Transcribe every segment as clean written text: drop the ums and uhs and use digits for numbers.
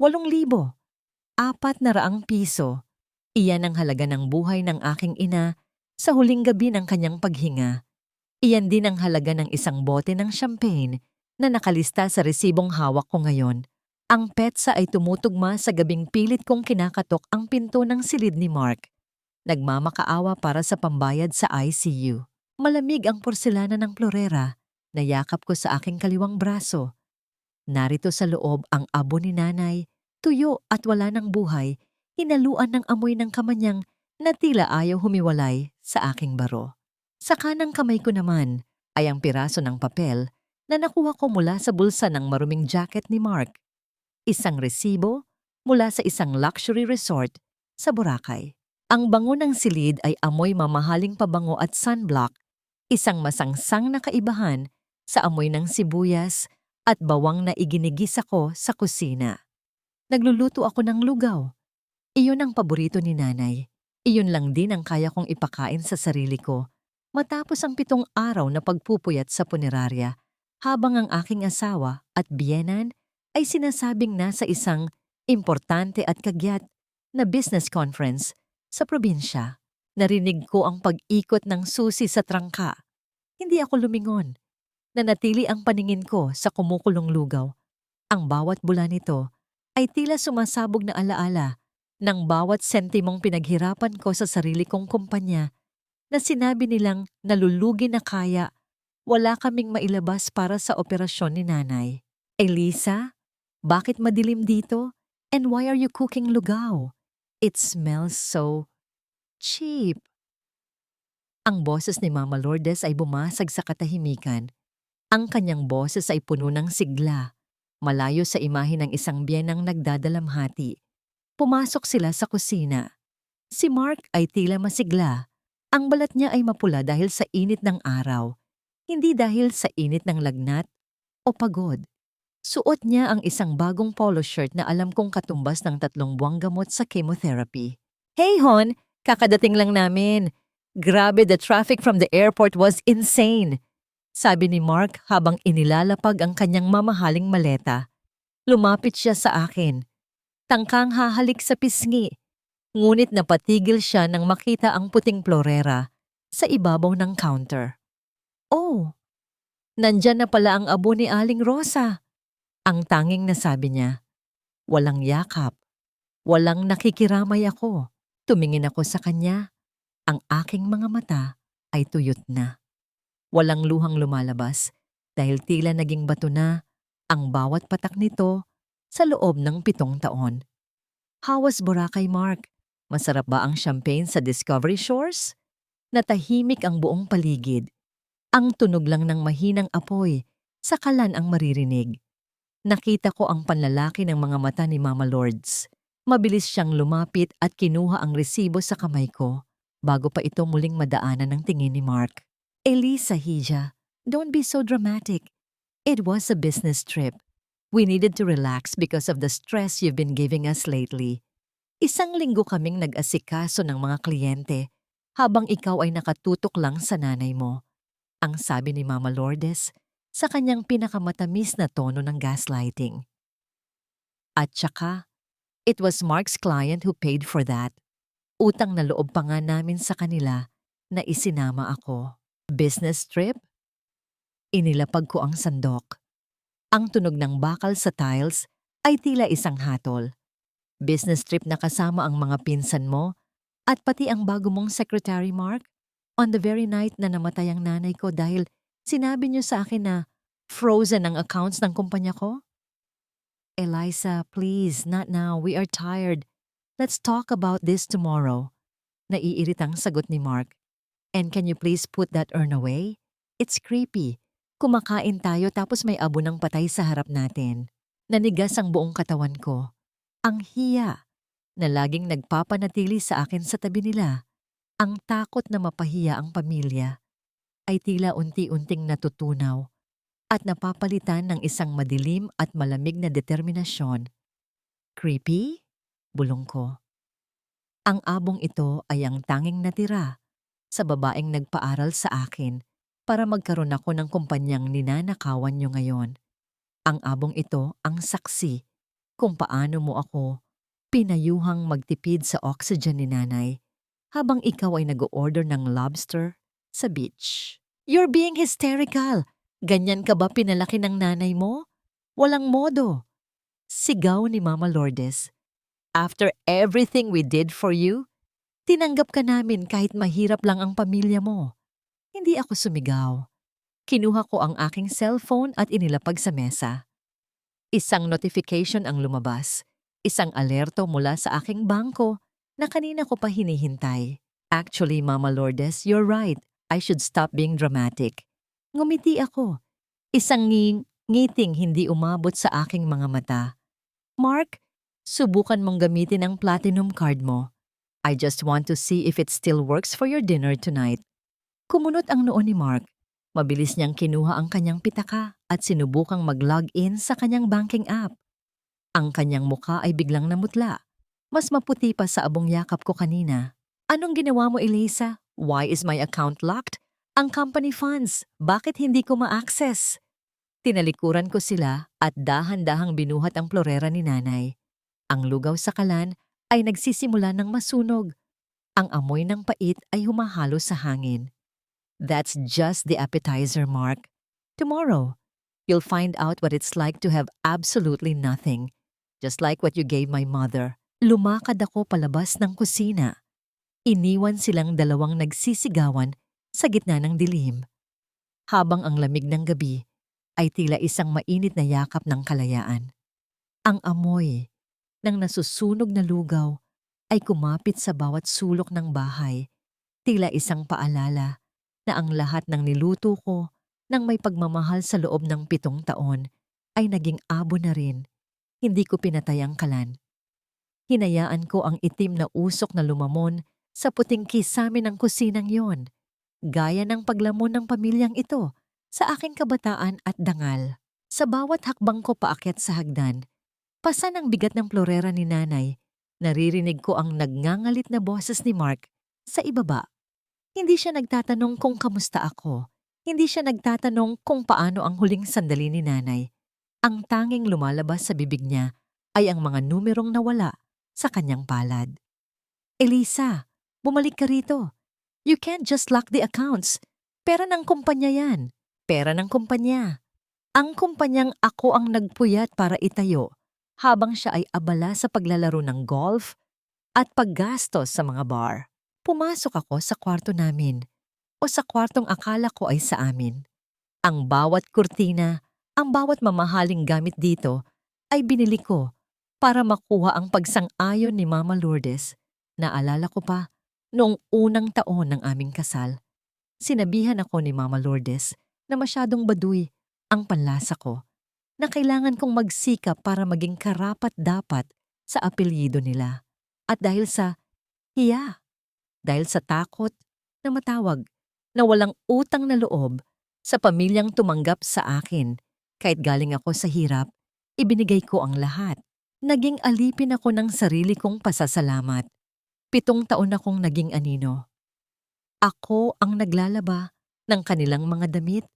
8,000. 400 piso. Iyan ang halaga ng buhay ng aking ina sa huling gabi ng kanyang paghinga. Iyan din ang halaga ng isang bote ng champagne na nakalista sa resibong hawak ko ngayon. Ang petsa ay tumutugma sa gabing pilit kong kinakatok ang pinto ng silid ni Mark. Nagmamakaawa para sa pambayad sa ICU. Malamig ang porselana ng Florera. Nayakap ko sa aking kaliwang braso. Narito sa loob ang abo ni nanay, tuyo at wala ng buhay, hinaluan ng amoy ng kamanyang na tila ayaw humiwalay sa aking baro. Sa kanang kamay ko naman ay ang piraso ng papel na nakuha ko mula sa bulsa ng maruming jacket ni Mark. Isang resibo mula sa isang luxury resort sa Boracay. Ang bango ng silid ay amoy mamahaling pabango at sunblock, isang masangsang na kaibahan sa amoy ng sibuyas at bawang na iginigis ako sa kusina. Nagluluto ako ng lugaw. Iyon ang paborito ni nanay. Iyon lang din ang kaya kong ipakain sa sarili ko matapos ang 7 araw na pagpupuyat sa punerarya habang ang aking asawa at biyenan ay sinasabing nasa isang importante at kagyat na business conference sa probinsya. Narinig ko ang pag-ikot ng susi sa trangka. Hindi ako lumingon. Nanatili ang paningin ko sa kumukulong lugaw. Ang bawat bula nito ay tila sumasabog na alaala ng bawat sentimong pinaghirapan ko sa sarili kong kumpanya na sinabi nilang nalulugi na kaya wala kaming mailabas para sa operasyon ni nanay. Elisa, bakit madilim dito? And why are you cooking lugaw? It smells so cheap. Ang boses ni Mama Lourdes ay bumasag sa katahimikan. Ang kanyang boses ay puno ng sigla, malayo sa imahe ng isang biyenang nagdadalamhati. Pumasok sila sa kusina. Si Mark ay tila masigla. Ang balat niya ay mapula dahil sa init ng araw, hindi dahil sa init ng lagnat o pagod. Suot niya ang isang bagong polo shirt na alam kong katumbas ng 3 buwang gamot sa chemotherapy. Hey Hon, kakadating lang namin. Grabe, the traffic from the airport was insane. Sabi ni Mark habang inilalapag ang kanyang mamahaling maleta. Lumapit siya sa akin. Tangkang hahalik sa pisngi. Ngunit napatigil siya nang makita ang puting Florera sa ibabaw ng counter. Oh, nandyan na pala ang abo ni Aling Rosa. Ang tanging nasabi niya. Walang yakap. Walang nakikiramay ako. Tumingin ako sa kanya. Ang aking mga mata ay tuyot na. Walang luhang lumalabas dahil tila naging bato na ang bawat patak nito sa loob ng 7 taon. How was Boracay, Mark? Masarap ba ang champagne sa Discovery Shores? Natahimik ang buong paligid. Ang tunog lang ng mahinang apoy, sakalan ang maririnig. Nakita ko ang panlalaki ng mga mata ni Mama Lourdes. Mabilis siyang lumapit at kinuha ang resibo sa kamay ko bago pa ito muling madaanan ng tingin ni Mark. Elisa, Hija, don't be so dramatic. It was a business trip. We needed to relax because of the stress you've been giving us lately. 1 linggo kaming nag-asikaso ng mga kliyente habang ikaw ay nakatutok lang sa nanay mo. Ang sabi ni Mama Lourdes sa kanyang pinakamatamis na tono ng gaslighting. At saka, it was Mark's client who paid for that. Utang na loob pa nga namin sa kanila na isinama ako. Business trip? Inilapag ko ang sandok. Ang tunog ng bakal sa tiles ay tila isang hatol. Business trip na kasama ang mga pinsan mo at pati ang bago mong secretary, Mark, on the very night na namatay ang nanay ko dahil sinabi niyo sa akin na frozen ang accounts ng kumpanya ko? Eliza, please, not now. We are tired. Let's talk about this tomorrow. Naiiritang sagot ni Mark. And can you please put that urn away? It's creepy. Kumakain tayo tapos may abo ng patay sa harap natin. Nanigas ang buong katawan ko. Ang hiya na laging nagpapanatili sa akin sa tabi nila. Ang takot na mapahiya ang pamilya ay tila unti-unting natutunaw at napapalitan ng isang madilim at malamig na determinasyon. Creepy? Bulong ko. Ang abong ito ay ang tanging natira sa babaeng nagpaaral sa akin para magkaroon ako ng kumpanyang ninanakawan niyo ngayon. Ang abong ito ang saksi kung paano mo ako pinayuhang magtipid sa oxygen ni nanay habang ikaw ay nag-order ng lobster sa beach. You're being hysterical. Ganyan ka ba pinalaki ng nanay mo? Walang modo. Sigaw ni Mama Lourdes. After everything we did for you, tinanggap ka namin kahit mahirap lang ang pamilya mo. Hindi ako sumigaw. Kinuha ko ang aking cellphone at inilapag sa mesa. Isang notification ang lumabas. Isang alerto mula sa aking bangko na kanina ko pa hinihintay. Actually, Mama Lourdes, you're right. I should stop being dramatic. Ngumiti ako. Isang ngiting hindi umabot sa aking mga mata. Mark, subukan mong gamitin ang platinum card mo. I just want to see if it still works for your dinner tonight. Kumunot ang noo ni Mark. Mabilis niyang kinuha ang kanyang pitaka at sinubukang mag-log in sa kanyang banking app. Ang kanyang mukha ay biglang namutla. Mas maputi pa sa abong yakap ko kanina. Anong ginawa mo, Elisa? Why is my account locked? Ang company funds, bakit hindi ko ma-access? Tinalikuran ko sila at dahan-dahang binuhat ang florera ni nanay. Ang lugaw sa kalan ay nagsisimula ng masunog. Ang amoy ng pait ay humahalo sa hangin. That's just the appetizer, Mark. Tomorrow, you'll find out what it's like to have absolutely nothing. Just like what you gave my mother. Lumakad ako palabas ng kusina. Iniwan silang dalawang nagsisigawan sa gitna ng dilim. Habang ang lamig ng gabi ay tila isang mainit na yakap ng kalayaan. Ang amoy ng nasusunog na lugaw ay kumapit sa bawat sulok ng bahay, tila isang paalala na ang lahat ng niluto ko nang may pagmamahal sa loob ng 7 taon ay naging abo na rin. Hindi ko pinatay ang kalan. Hinayaan ko ang itim na usok na lumamon sa puting kisame ng kusinang yon, gaya ng paglamon ng pamilyang ito sa aking kabataan at dangal. Sa bawat hakbang ko paakyat sa hagdan, pasan ang bigat ng florera ni nanay, naririnig ko ang nagngangalit na boses ni Mark sa ibaba. Hindi siya nagtatanong kung kamusta ako. Hindi siya nagtatanong kung paano ang huling sandali ni nanay. Ang tanging lumalabas sa bibig niya ay ang mga numerong nawala sa kanyang palad. Elisa, bumalik ka rito. You can't just lock the accounts. Pera ng kumpanya yan. Pera ng kumpanya. Ang kumpanyang ako ang nagpuyat para itayo habang siya ay abala sa paglalaro ng golf at paggastos sa mga bar. Pumasok ako sa kwarto namin o sa kwartong akala ko ay sa amin. Ang bawat kurtina, ang bawat mamahaling gamit dito ay binili ko para makuha ang pagsang-ayon ni Mama Lourdes. Naalala ko pa, noong unang taon ng aming kasal, sinabihan ako ni Mama Lourdes na masyadong baduy ang panlasa ko, na kailangan kong magsikap para maging karapat-dapat sa apelyido nila. At dahil sa hiya, dahil sa takot na matawag na walang utang na loob sa pamilyang tumanggap sa akin, kahit galing ako sa hirap, ibinigay ko ang lahat. Naging alipin ako ng sarili kong pasasalamat. 7 taon akong naging anino. Ako ang naglalaba ng kanilang mga damit.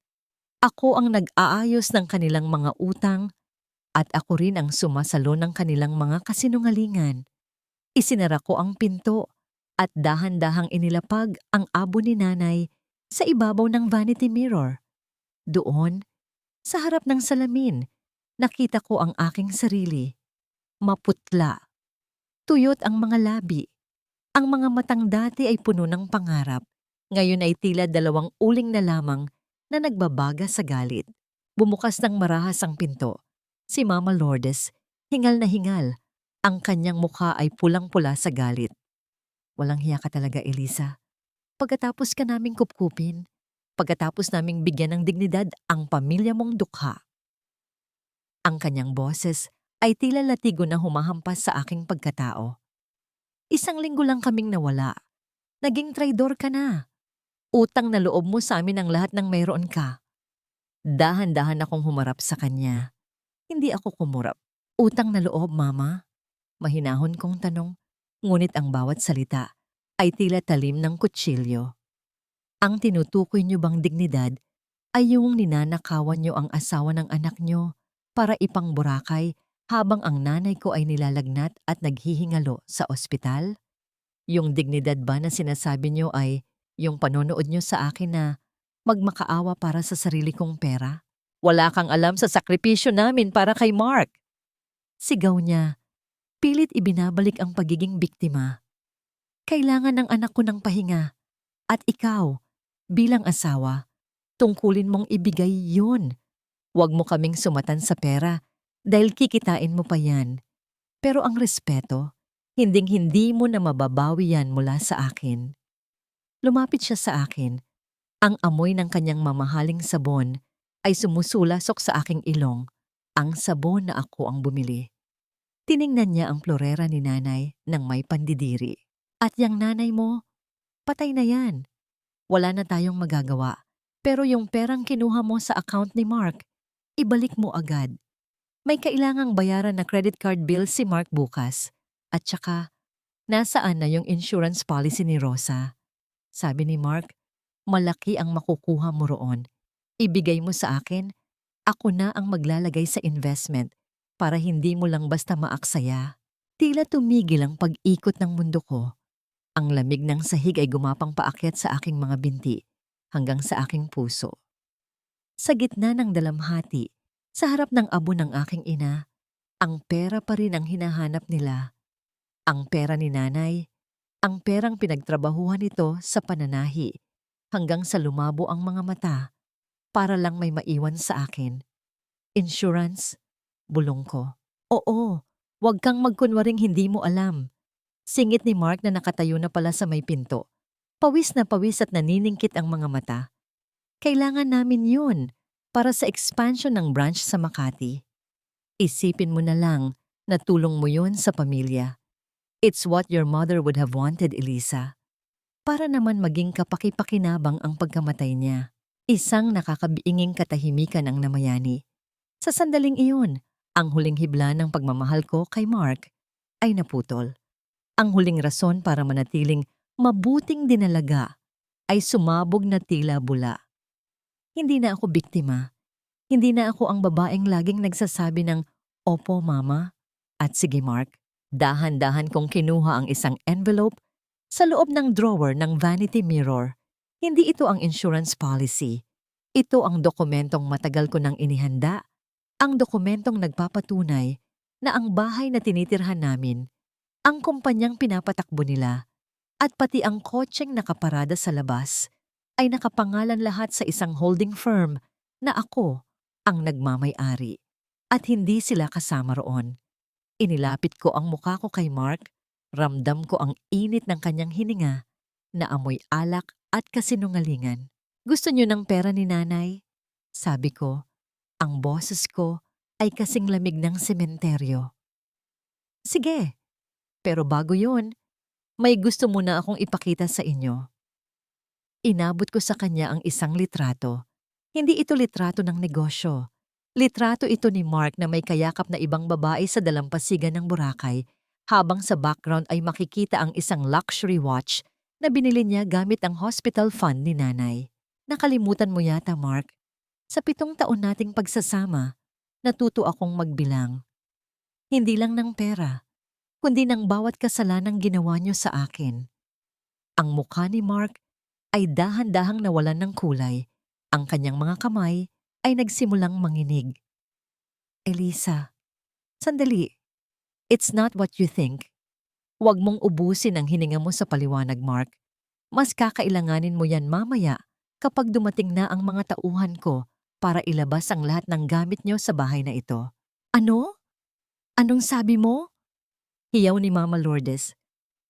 Ako ang nag-aayos ng kanilang mga utang. At ako rin ang sumasalo ng kanilang mga kasinungalingan. Isinara ko ang pinto at dahan-dahang inilapag ang abo ni nanay sa ibabaw ng vanity mirror. Doon, sa harap ng salamin, nakita ko ang aking sarili. Maputla. Tuyot ang mga labi. Ang mga matang dati ay puno ng pangarap. Ngayon ay tila 2 uling na lamang na nagbabaga sa galit. Bumukas ng marahas ang pinto. Si Mama Lourdes, hingal na hingal. Ang kanyang mukha ay pulang-pula sa galit. Walang hiya ka talaga, Elisa. Pagkatapos ka naming kupkupin, pagkatapos naming bigyan ng dignidad ang pamilya mong dukha. Ang kanyang boses ay tila latigo na humahampas sa aking pagkatao. 1 linggo lang kaming nawala. Naging traidor ka na. Utang na loob mo sa amin ang lahat ng mayroon ka. Dahan-dahan akong humarap sa kanya. Hindi ako kumurap. Utang na loob, Mama? Mahinahon kong tanong, ngunit ang bawat salita ay tila talim ng kutsilyo. Ang tinutukoy niyo bang dignidad ay yung ninanakawan niyo ang asawa ng anak niyo para ipang Boracay habang ang nanay ko ay nilalagnat at naghihingalo sa ospital? Yung dignidad ba na sinasabi niyo ay yung panonood niyo sa akin na magmakaawa para sa sarili kong pera? Wala kang alam sa sakripisyo namin para kay Mark. Sigaw niya, pilit ibinabalik ang pagiging biktima. Kailangan ng anak ko ng pahinga. At ikaw, bilang asawa, tungkulin mong ibigay yun. Huwag mo kaming sumatan sa pera dahil kikitain mo pa yan. Pero ang respeto, hinding-hindi mo na mababawi yan mula sa akin. Lumapit siya sa akin. Ang amoy ng kanyang mamahaling sabon ay sumusulasok sa aking ilong. Ang sabon na ako ang bumili. Tiningnan niya ang florera ni nanay nang may pandidiri. At yang nanay mo, patay na yan. Wala na tayong magagawa. Pero yung perang kinuha mo sa account ni Mark, ibalik mo agad. May kailangang bayaran na credit card bill si Mark bukas. At saka, nasaan na yung insurance policy ni Rosa? Sabi ni Mark, malaki ang makukuha mo roon. Ibigay mo sa akin, ako na ang maglalagay sa investment para hindi mo lang basta maaksaya. Tila tumigil ang pag-ikot ng mundo ko. Ang lamig ng sahig ay gumapang paakyat sa aking mga binti hanggang sa aking puso. Sa gitna ng dalamhati, sa harap ng abo ng aking ina, ang pera pa rin ang hinahanap nila. Ang pera ni nanay, ang perang pinagtrabahuhan nito sa pananahi hanggang sa lumabo ang mga mata para lang may maiwan sa akin. Insurance, bulong ko. Oo, wag kang magkunwaring hindi mo alam. Singit ni Mark na nakatayo na pala sa may pinto. Pawis na pawis at naniningkit ang mga mata. Kailangan namin yun para sa expansion ng branch sa Makati. Isipin mo na lang na tulong mo yun sa pamilya. It's what your mother would have wanted, Elisa. Para naman maging kapaki-pakinabang ang pagkamatay niya. Isang nakakabiinging katahimikan ang namayani. Sa sandaling iyon, ang huling hibla ng pagmamahal ko kay Mark ay naputol. Ang huling rason para manatiling mabuting dinalaga ay sumabog na tila bula. Hindi na ako biktima. Hindi na ako ang babaeng laging nagsasabi ng, "Opo, Mama." At sige, Mark, dahan-dahan kong kinuha ang isang envelope sa loob ng drawer ng vanity mirror. Hindi ito ang insurance policy. Ito ang dokumentong matagal ko nang inihanda. Ang dokumentong nagpapatunay na ang bahay na tinitirhan namin, ang kumpanyang pinapatakbo nila, at pati ang kotseng nakaparada sa labas ay nakapangalan lahat sa isang holding firm na ako ang nagmamay-ari at hindi sila kasama roon. Inilapit ko ang mukha ko kay Mark, ramdam ko ang init ng kanyang hininga na amoy alak at kasinungalingan. Gusto niyo ng pera ni nanay? Sabi ko, ang boses ko ay kasing lamig ng sementeryo. Sige. Pero bago yun, may gusto muna akong ipakita sa inyo. Inabot ko sa kanya ang isang litrato. Hindi ito litrato ng negosyo. Litrato ito ni Mark na may kayakap na ibang babae sa dalampasigan ng Boracay, habang sa background ay makikita ang isang luxury watch na binili niya gamit ang hospital fund ni nanay. Nakalimutan mo yata, Mark. Sa 7 taon nating pagsasama, natuto akong magbilang. Hindi lang ng pera, kundi ng bawat kasalanang ginawa niyo sa akin. Ang mukha ni Mark ay dahan-dahang nawalan ng kulay. Ang kanyang mga kamay ay nagsimulang manginig. Elisa, sandali. It's not what you think. Huwag mong ubusin ang hininga mo sa paliwanag, Mark. Mas kakailanganin mo yan mamaya kapag dumating na ang mga tauhan ko para ilabas ang lahat ng gamit niyo sa bahay na ito. Ano? Anong sabi mo? Hiyaw ni Mama Lourdes.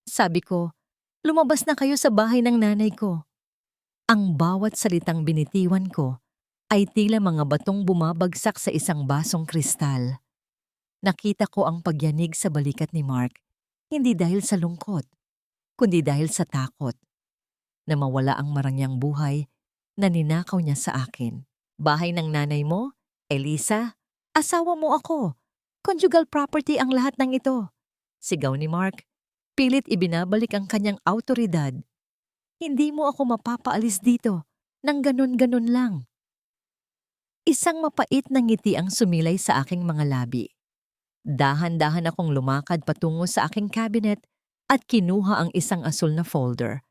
Sabi ko, lumabas na kayo sa bahay ng nanay ko. Ang bawat salitang binitiwan ko ay tila mga batong bumabagsak sa isang basong kristal. Nakita ko ang pagyanig sa balikat ni Mark, hindi dahil sa lungkot, kundi dahil sa takot. Na mawala ang marangyang buhay na ninakaw niya sa akin. Bahay ng nanay mo, Elisa, asawa mo ako. Conjugal property ang lahat ng ito. Sigaw ni Mark, pilit ibinabalik ang kanyang awtoridad. Hindi mo ako mapapaalis dito nang ganun-ganun lang. Isang mapait na ngiti ang sumilay sa aking mga labi. Dahan-dahan akong lumakad patungo sa aking cabinet at kinuha ang isang asul na folder.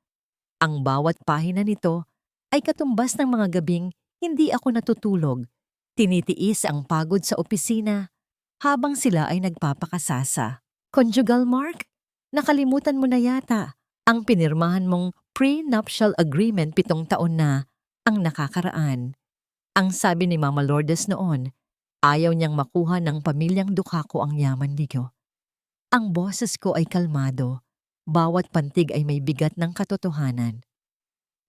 Ang bawat pahina nito ay katumbas ng mga gabing hindi ako natutulog. Tinitiis ang pagod sa opisina habang sila ay nagpapakasasa. Conjugal Mark, nakalimutan mo na yata ang pinirmahan mong pre-nuptial agreement 7 taon na ang nakakaraan. Ang sabi ni Mama Lourdes noon, ayaw niyang makuha ng pamilyang Ducaco ang yaman niyo. Ang boses ko ay kalmado, bawat pantig ay may bigat ng katotohanan.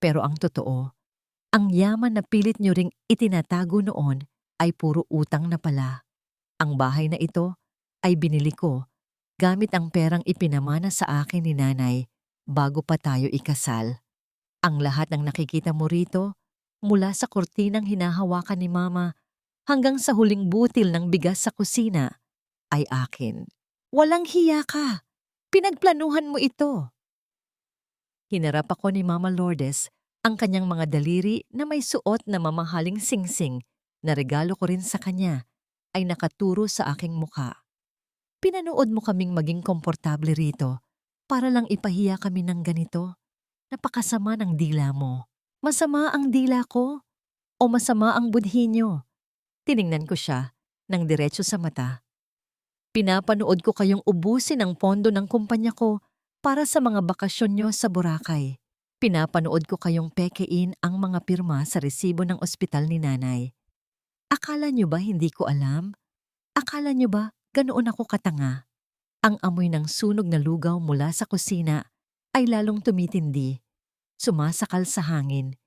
Pero ang totoo, ang yaman na pilit niyo ring itinatago noon ay puro utang na pala. Ang bahay na ito ay binili ko gamit ang perang ipinamana sa akin ni Nanay bago pa tayo ikasal. Ang lahat ng nakikita mo rito, mula sa kurtinang hinahawakan ni Mama hanggang sa huling butil ng bigas sa kusina, ay akin. Walang hiya ka! Pinagplanuhan mo ito! Hinarap ako ni Mama Lourdes ang kanyang mga daliri na may suot na mamahaling singsing na regalo ko rin sa kanya ay nakaturo sa aking muka. Pinanood mo kaming maging komportable rito para lang ipahiya kami ng ganito. Napakasama ng dila mo. Masama ang dila ko o masama ang budhi niyo? Tiningnan ko siya ng diretso sa mata. Pinapanood ko kayong ubusin ang pondo ng kumpanya ko para sa mga bakasyon niyo sa Boracay. Pinapanood ko kayong pekein ang mga pirma sa resibo ng ospital ni Nanay. Akala niyo ba hindi ko alam? Akala niyo ba ganoon ako katanga? Ang amoy ng sunog na lugaw mula sa kusina ay lalong tumitindi. Sumasakal sa hangin.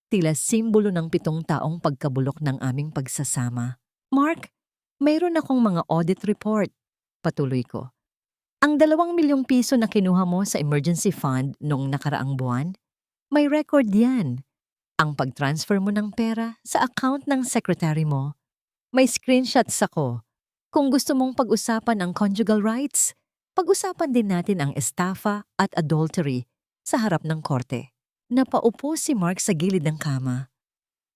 Tila simbolo ng 7 taong pagkabulok ng aming pagsasama. Mark, mayroon akong mga audit report. Patuloy ko. Ang 2 milyong piso na kinuha mo sa emergency fund noong nakaraang buwan, may record yan. Ang pag-transfer mo ng pera sa account ng secretary mo, may screenshots ako. Kung gusto mong pag-usapan ang conjugal rights, pag-usapan din natin ang estafa at adultery sa harap ng korte. Napaupo si Mark sa gilid ng kama.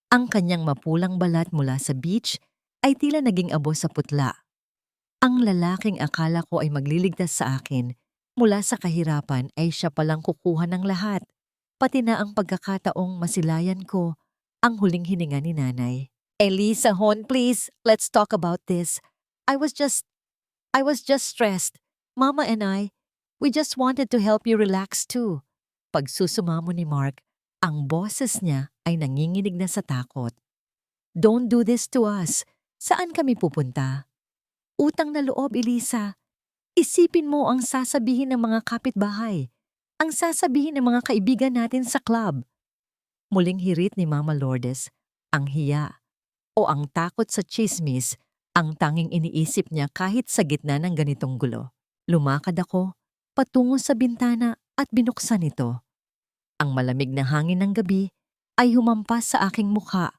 Ang kanyang mapulang balat mula sa beach ay tila naging abo sa putla. Ang lalaking akala ko ay magliligtas sa akin mula sa kahirapan ay siya palang kukuha ng lahat, pati na ang pagkakataong masilayan ko ang huling hininga ni Nanay. Elisa Hon, please, let's talk about this. I was just stressed. Mama and we just wanted to help you relax too. Pagsusumamo ni Mark, ang boses niya ay nanginginig na sa takot. Don't do this to us. Saan kami pupunta? Utang na loob, Elisa. Isipin mo ang sasabihin ng mga kapitbahay. Ang sasabihin ng mga kaibigan natin sa club. Muling hirit ni Mama Lourdes, ang hiya o ang takot sa chismis ang tanging iniisip niya kahit sa gitna ng ganitong gulo. Lumakad ako patungo sa bintana at binuksan ito. Ang malamig na hangin ng gabi ay humampas sa aking mukha,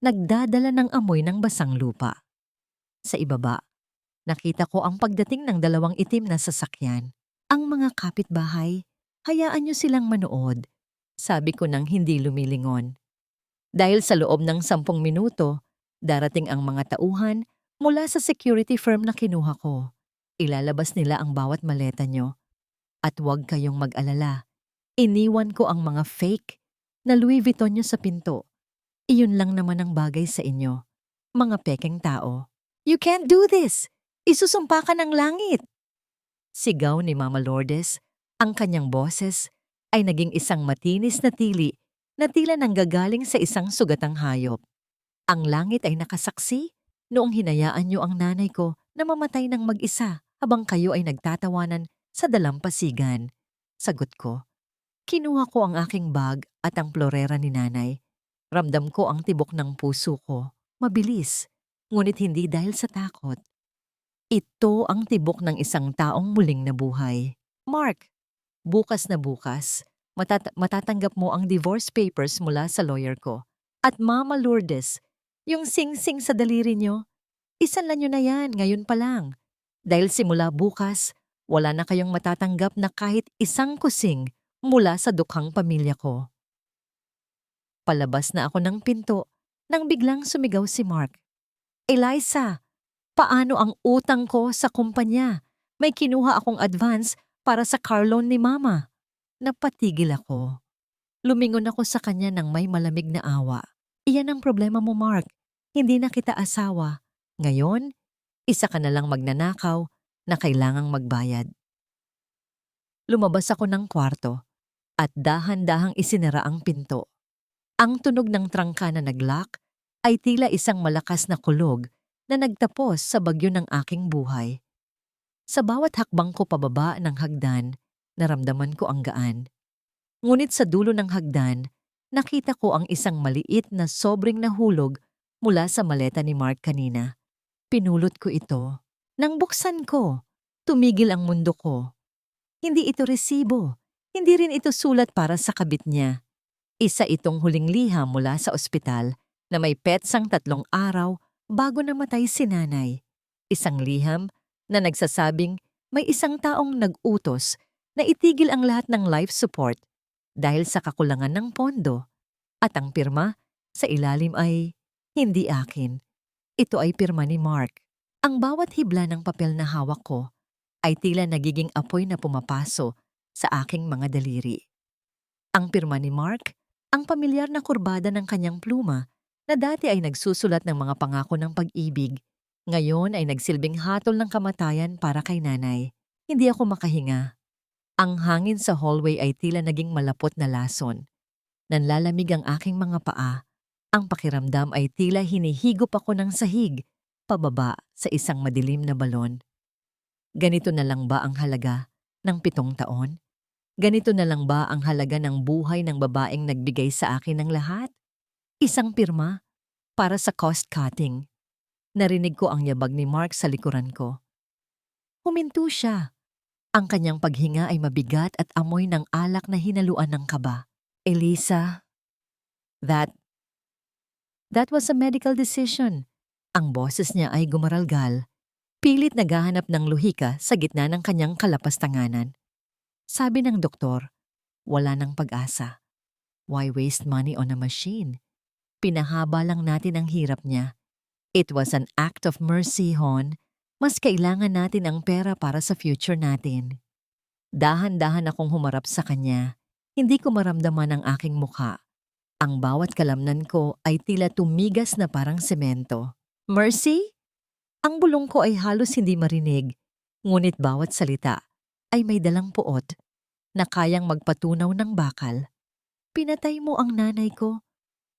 nagdadala ng amoy ng basang lupa. Sa ibaba, nakita ko ang pagdating ng 2 itim na sasakyan. Ang mga kapitbahay, hayaan niyo silang manood, sabi ko nang hindi lumilingon. Dahil sa loob ng 10 minuto, darating ang mga tauhan mula sa security firm na kinuha ko. Ilalabas nila ang bawat maleta niyo. At huwag kayong mag-alala. Iniwan ko ang mga fake na Louis Vuitton niyo sa pinto. Iyon lang naman ang bagay sa inyo, mga pekeng tao. You can't do this! Isusumpa ka ng langit! Sigaw ni Mama Lourdes, ang kanyang boses ay naging isang matinis na tili na tila nanggagaling sa isang sugatang hayop. Ang langit ay nakasaksi noong hinayaan niyo ang nanay ko na mamatay ng mag-isa habang kayo ay nagtatawanan sa dalampasigan. Sagot ko. Kinuha ko ang aking bag at ang plorera ni Nanay. Ramdam ko ang tibok ng puso ko. Mabilis, ngunit hindi dahil sa takot. Ito ang tibok ng isang taong muling nabuhay. Mark, bukas na bukas, matatanggap mo ang divorce papers mula sa lawyer ko. At Mama Lourdes, yung sing-sing sa daliri nyo, isanlan nyo na yan ngayon pa lang. Dahil simula bukas, wala na kayong matatanggap na kahit isang kusing mula sa dukhang pamilya ko. Palabas na ako ng pinto nang biglang sumigaw si Mark. Eliza, Paano ang utang ko sa kumpanya? May kinuha akong advance para sa car loan ni Mama. Napatigil ako. Lumingon ako sa kanya ng may malamig na awa. Iyan ang problema mo, Mark. Hindi na kita asawa. Ngayon, isa ka na lang magnanakaw na kailangang magbayad. Lumabas ako ng kwarto at dahan-dahang isinara ang pinto. Ang tunog ng trangka na nag-lock ay tila isang malakas na kulog na nagtapos sa bagyo ng aking buhay. Sa bawat hakbang ko pababa ng hagdan, naramdaman ko ang gaan. Ngunit sa dulo ng hagdan, nakita ko ang isang maliit na sobrang nahulog mula sa maleta ni Mark kanina. Pinulot ko ito. Nang buksan ko, tumigil ang mundo ko. Hindi ito resibo. Hindi rin ito sulat para sa kabit niya. Isa itong huling liham mula sa ospital na may petsang 3 araw bago namatay si nanay. Isang liham na nagsasabing may isang taong nag-utos na itigil ang lahat ng life support dahil sa kakulangan ng pondo. At ang pirma sa ilalim ay hindi akin. Ito ay pirma ni Mark. Ang bawat hibla ng papel na hawak ko ay tila nagiging apoy na pumapaso sa aking mga daliri. Ang pirma ni Mark, ang pamilyar na kurbada ng kanyang pluma na dati ay nagsusulat ng mga pangako ng pag-ibig, ngayon ay nagsilbing hatol ng kamatayan para kay nanay. Hindi ako makahinga. Ang hangin sa hallway ay tila naging malapot na lason. Nanlalamig ang aking mga paa. Ang pakiramdam ay tila hinihigop ako ng sahig, pababa sa isang madilim na balon. Ganito na lang ba ang halaga ng 7 taon? Ganito na lang ba ang halaga ng buhay ng babaeng nagbigay sa akin ng lahat? Isang pirma para sa cost cutting. Narinig ko ang yabag ni Mark sa likuran ko. Huminto siya. Ang kanyang paghinga ay mabigat at amoy ng alak na hinaluan ng kaba. Elisa, that was a medical decision. Ang boses niya ay gumaralgal. Pilit naghahanap ng luhika sa gitna ng kanyang kalapastanganan. Sabi ng doktor, wala nang pag-asa. Why waste money on a machine? Pinahaba lang natin ang hirap niya. It was an act of mercy, Hon. Mas kailangan natin ang pera para sa future natin. Dahan-dahan akong humarap sa kanya. Hindi ko maramdaman ang aking mukha. Ang bawat kalamnan ko ay tila tumigas na parang semento. Mercy? Ang bulong ko ay halos hindi marinig, ngunit bawat salita ay may dalang puot na kayang magpatunaw ng bakal. Pinatay mo ang nanay ko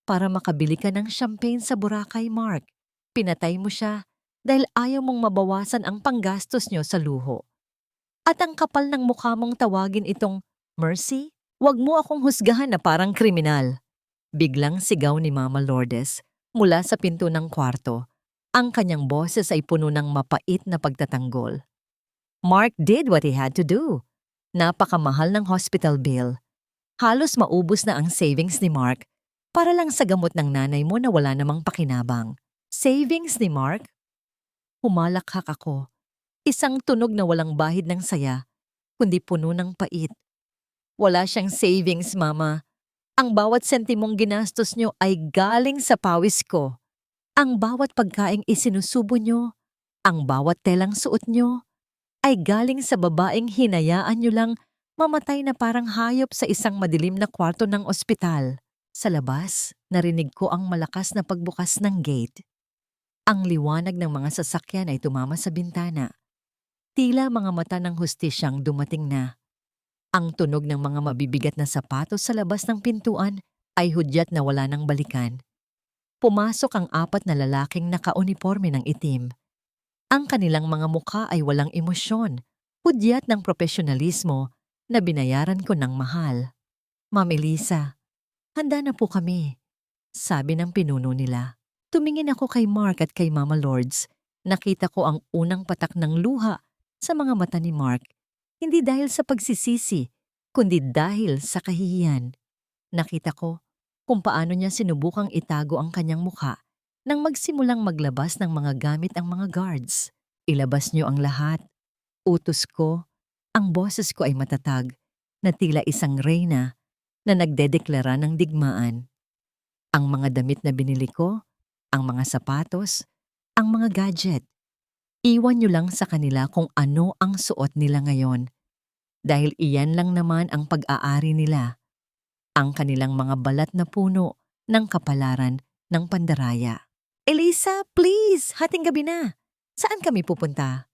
para makabili ka ng champagne sa Boracay, Mark. Pinatay mo siya dahil ayaw mong mabawasan ang panggastos niyo sa luho. At ang kapal ng mukha mong tawagin itong Mercy? Huwag mo akong husgahan na parang kriminal. Biglang sigaw ni Mama Lourdes mula sa pinto ng kwarto. Ang kanyang boses ay puno ng mapait na pagtatanggol. Mark did what he had to do. Napakamahal ng hospital bill. Halos maubos na ang savings ni Mark para lang sa gamot ng nanay mo na wala namang pakinabang. Savings ni Mark? Humalakhak ako. Isang tunog na walang bahid ng saya, kundi puno ng pait. Wala siyang savings, Mama. Ang bawat sentimong ginastos niyo ay galing sa pawis ko. Ang bawat pagkaing isinusubo niyo, ang bawat telang suot niyo, ay galing sa babaeng hinayaan niyo lang mamatay na parang hayop sa isang madilim na kwarto ng ospital. Sa labas, narinig ko ang malakas na pagbukas ng gate. Ang liwanag ng mga sasakyan ay tumama sa bintana. Tila mga mata ng hustisyang dumating na. Ang tunog ng mga mabibigat na sapatos sa labas ng pintuan ay hudyat na wala nang balikan. Pumasok ang 4 na lalaking nakauniporme ng itim. Ang kanilang mga mukha ay walang emosyon, hudyat ng profesionalismo na binayaran ko ng mahal. Ma'am Elisa, handa na po kami, sabi ng pinuno nila. Tumingin ako kay Mark at kay Mama Lourdes. Nakita ko ang unang patak ng luha sa mga mata ni Mark, hindi dahil sa pagsisisi, kundi dahil sa kahihiyan. Nakita ko kung paano niya sinubukang itago ang kanyang mukha nang magsimulang maglabas ng mga gamit ang mga guards. Ilabas niyo ang lahat. Utos ko, ang boses ko ay matatag na tila isang reyna na nagdedeklara ng digmaan. Ang mga damit na binili ko, ang mga sapatos, ang mga gadget, Iwan niyo lang sa kanila kung ano ang suot nila ngayon. Dahil iyan lang naman ang pag-aari nila, ang kanilang mga balat na puno ng kapalaran ng pandaraya. Elisa, please! Hating gabi na! Saan kami pupunta?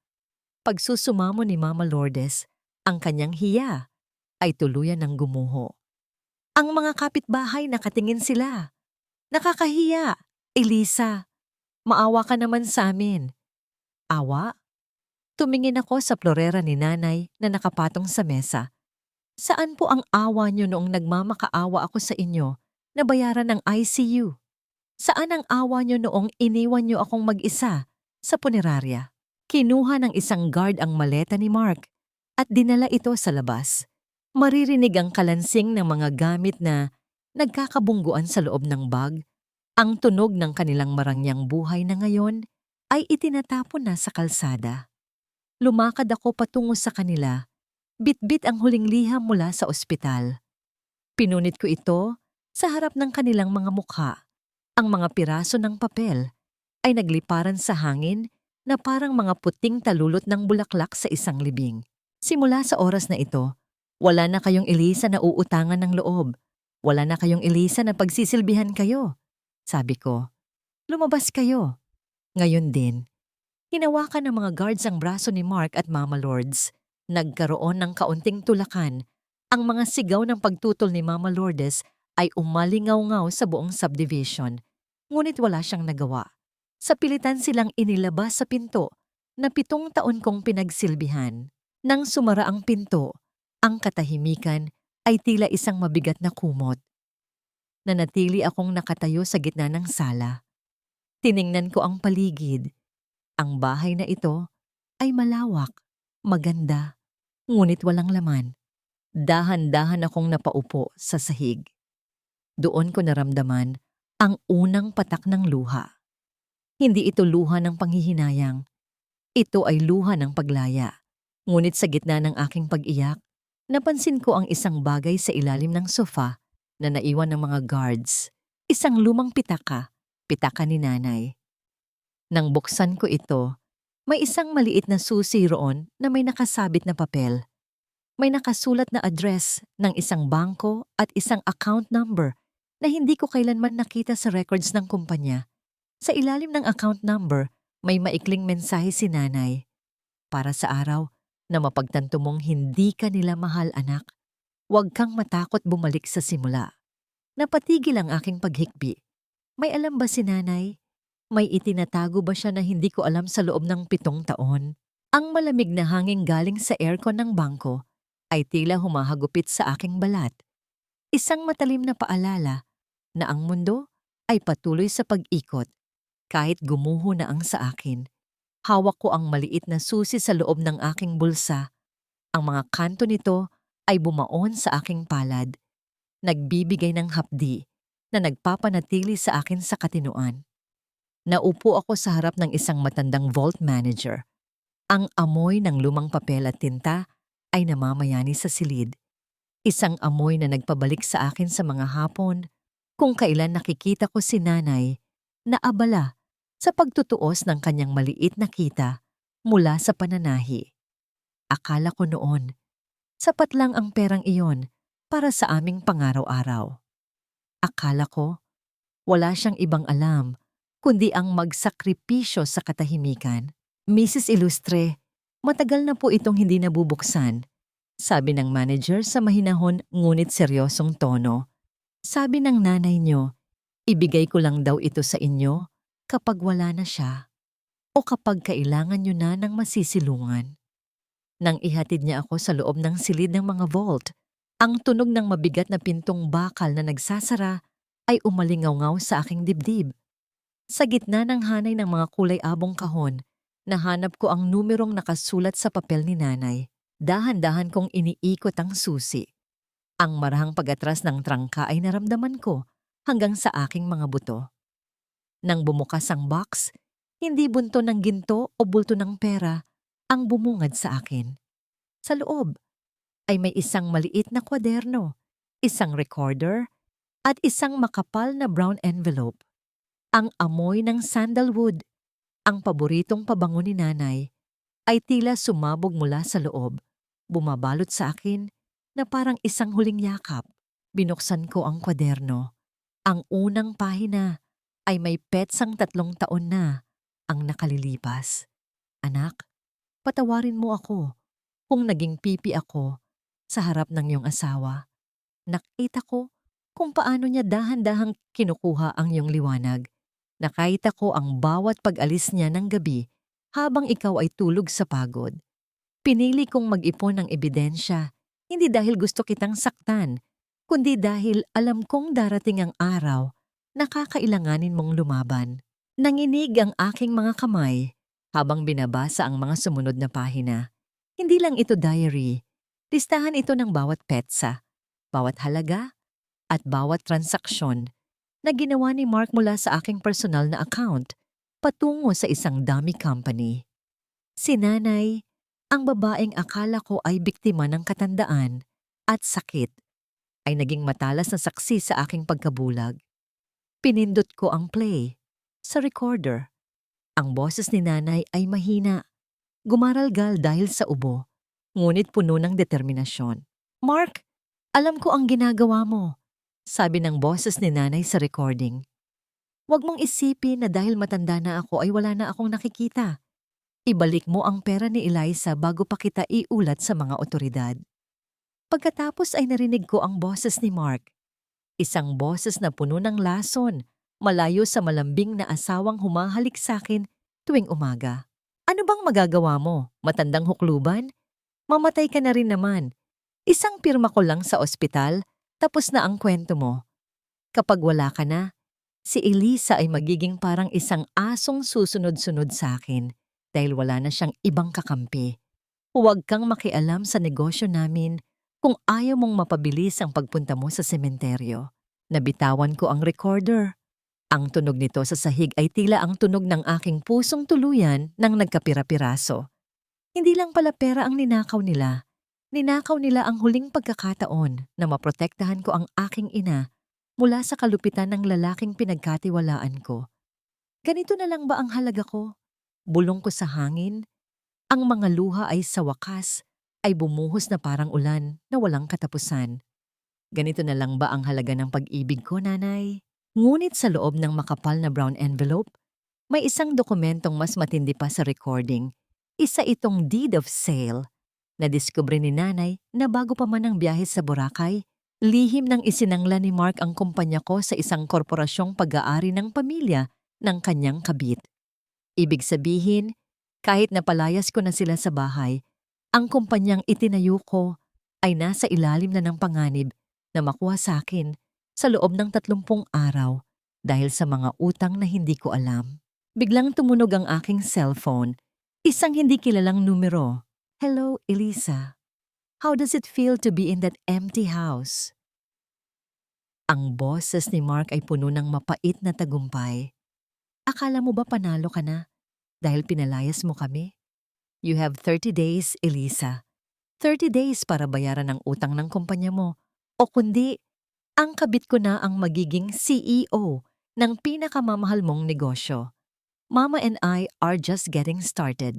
Pagsusumamo ni Mama Lourdes, ang kanyang hiya ay tuluyan ng gumuho. Ang mga kapitbahay nakatingin sila. Nakakahiya. Elisa, maawa ka naman sa amin. Awa? Tumingin ako sa florera ni nanay na nakapatong sa mesa. Saan po ang awa niyo noong nagmamakaawa ako sa inyo na bayaran ng ICU? Saan ang awa niyo noong iniwan niyo akong mag-isa sa punerarya? Kinuha ng isang guard ang maleta ni Mark at dinala ito sa labas. Maririnig ang kalansing ng mga gamit na nagkakabungguan sa loob ng bag. Ang tunog ng kanilang marangyang buhay na ngayon ay itinatapon na sa kalsada. Lumakad ako patungo sa kanila. Bitbit ang huling liham mula sa ospital. Pinunit ko ito sa harap ng kanilang mga mukha. Ang mga piraso ng papel ay nagliparan sa hangin na parang mga puting talulot ng bulaklak sa isang libing. Simula sa oras na ito, wala na kayong Elisa na uutangan ng loob. Wala na kayong Elisa na pagsisilbihan kayo. Sabi ko, lumabas kayo. Ngayon din, hinawakan ng mga guards ang braso ni Mark at Mama Lourdes. Nagkaroon ng kaunting tulakan. Ang mga sigaw ng pagtutol ni Mama Lourdes ay umalingaw-ngaw sa buong subdivision. Ngunit wala siyang nagawa. Sa pilitan silang inilabas sa pinto na 7 taon kong pinagsilbihan. Nang sumara ang pinto, ang katahimikan ay tila isang mabigat na kumot. Nanatili akong nakatayo sa gitna ng sala. Tiningnan ko ang paligid. Ang bahay na ito ay malawak, maganda, ngunit walang laman. Dahan-dahan akong napaupo sa sahig. Doon ko naramdaman ang unang patak ng luha. Hindi ito luha ng panghihinayang. Ito ay luha ng paglaya. Ngunit sa gitna ng aking pag-iyak, napansin ko ang isang bagay sa ilalim ng sofa na naiwan ng mga guards. Isang lumang pitaka ni nanay. Nang buksan ko ito, may isang maliit na susi roon na may nakasabit na papel. May nakasulat na address ng isang bangko at isang account number na hindi ko kailanman nakita sa records ng kumpanya. Sa ilalim ng account number, may maikling mensahe si nanay. Para sa araw na mapagtanto mong hindi ka nila mahal, anak, huwag kang matakot bumalik sa simula. Napatigil ang aking paghikbi. May alam ba si nanay? May itinatago ba siya na hindi ko alam sa loob ng 7 taon? Ang malamig na hangin galing sa aircon ng bangko ay tila humahagupit sa aking balat. Isang matalim na paalala na ang mundo ay patuloy sa pag-ikot kahit gumuho na ang sa akin. Hawak ko ang maliit na susi sa loob ng aking bulsa. Ang mga kanto nito ay bumaon sa aking palad, nagbibigay ng hapdi na nagpapanatili sa akin sa katinuan. Naupo ako sa harap ng isang matandang vault manager. Ang amoy ng lumang papel at tinta ay namamayani sa silid. Isang amoy na nagpabalik sa akin sa mga hapon kung kailan nakikita ko si nanay na abala sa pagtutuos ng kanyang maliit na kita mula sa pananahi. Akala ko noon, sapat lang ang perang iyon para sa aming pangaraw-araw. Akala ko, wala siyang ibang alam kundi ang magsakripisyo sa katahimikan. Mrs. Ilustre, matagal na po itong hindi nabubuksan, sabi ng manager sa mahinahon ngunit seryosong tono. Sabi ng nanay niyo, ibigay ko lang daw ito sa inyo kapag wala na siya o kapag kailangan niyo na ng masisilungan. Nang ihatid niya ako sa loob ng silid ng mga vault, ang tunog ng mabigat na pintong bakal na nagsasara ay umalingaw-ngaw sa aking dibdib. Sa gitna ng hanay ng mga kulay-abong kahon, nahanap ko ang numerong nakasulat sa papel ni nanay. Dahan-dahan kong iniikot ang susi. Ang marahang pag-atras ng trangka ay naramdaman ko hanggang sa aking mga buto. Nang bumukas ang box, hindi bunto ng ginto o bulto ng pera ang bumungad sa akin. Sa loob ay may isang maliit na kwaderno, isang recorder, at isang makapal na brown envelope. Ang amoy ng sandalwood, Ang paboritong pabango ni nanay ay tila sumabog mula sa loob, bumabalot sa akin na parang isang huling yakap. Binuksan ko ang kwaderno. Ang unang pahina ay may petsang 3 taon na ang nakalilipas. Anak, patawarin mo ako kung naging pipi ako sa harap ng iyong asawa. Nakita ko kung paano niya dahan-dahang kinukuha ang iyong liwanag. Nakita ko ang bawat pag-alis niya ng gabi habang ikaw ay tulog sa pagod. Pinili kong mag-ipon ng ebidensya, hindi dahil gusto kitang saktan, kundi dahil alam kong darating ang araw na kakailanganin mong lumaban. Nanginig ang aking mga kamay habang binabasa ang mga sumunod na pahina. Hindi lang ito diary, listahan ito ng bawat petsa, bawat halaga, at bawat transaksyon na ginawa ni Mark mula sa aking personal na account patungo sa isang dummy company. Si nanay, ang babaeng akala ko ay biktima ng katandaan at sakit, ay naging matalas na saksi sa aking pagkabulag. Pinindot ko ang play sa recorder. Ang boses ni nanay ay mahina, gumaralgal dahil sa ubo, ngunit puno ng determinasyon. Mark, alam ko ang ginagawa mo, sabi ng boses ni nanay sa recording. Huwag mong isipin na dahil matanda na ako ay wala na akong nakikita. Ibalik mo ang pera ni Eliza bago pa kita iulat sa mga otoridad. Pagkatapos ay narinig ko ang boses ni Mark. Isang boses na puno ng lason, malayo sa malambing na asawang humahalik sa akin tuwing umaga. Ano bang magagawa mo? Matandang hukluban? Mamatay ka na rin naman. Isang pirma ko lang sa ospital, tapos na ang kwento mo. Kapag wala ka na, si Eliza ay magiging parang isang asong susunod-sunod sa akin dahil wala na siyang ibang kakampi. Huwag kang makialam sa negosyo namin kung ayaw mong mapabilis ang pagpunta mo sa sementeryo. Nabitawan ko ang recorder. Ang tunog nito sa sahig ay tila ang tunog ng aking pusong tuluyan nang nagkapira-piraso. Hindi lang pala pera ang ninakaw nila. Ninakaw nila ang huling pagkakataon na maprotektahan ko ang aking ina mula sa kalupitan ng lalaking pinagkatiwalaan ko. Ganito na lang ba ang halaga ko? Bulong ko sa hangin. Ang mga luha ay sa wakas ay bumuhos na parang ulan na walang katapusan. Ganito na lang ba ang halaga ng pag-ibig ko, nanay? Ngunit sa loob ng makapal na brown envelope, may isang dokumentong mas matindi pa sa recording. Isa itong deed of sale. Nadiskubre ni nanay na bago pa man ang biyahe sa Boracay, lihim nang isinangla ni Mark ang kumpanya ko sa isang korporasyong pag-aari ng pamilya ng kanyang kabit. Ibig sabihin, kahit napalayas ko na sila sa bahay, ang kumpanyang itinayo ko ay nasa ilalim na ng panganib na makuha sa akin sa loob ng 30 araw dahil sa mga utang na hindi ko alam. Biglang tumunog ang aking cellphone, isang hindi kilalang numero. Hello, Eliza. How does it feel to be in that empty house? Ang boses ni Mark ay puno ng mapait na tagumpay. Akala mo ba panalo ka na dahil pinalayas mo kami? You have 30 days, Eliza. 30 days para bayaran ang utang ng kumpanya mo. O kundi, ang kabit ko na ang magiging CEO ng pinakamamahal mong negosyo. Mama and I are just getting started.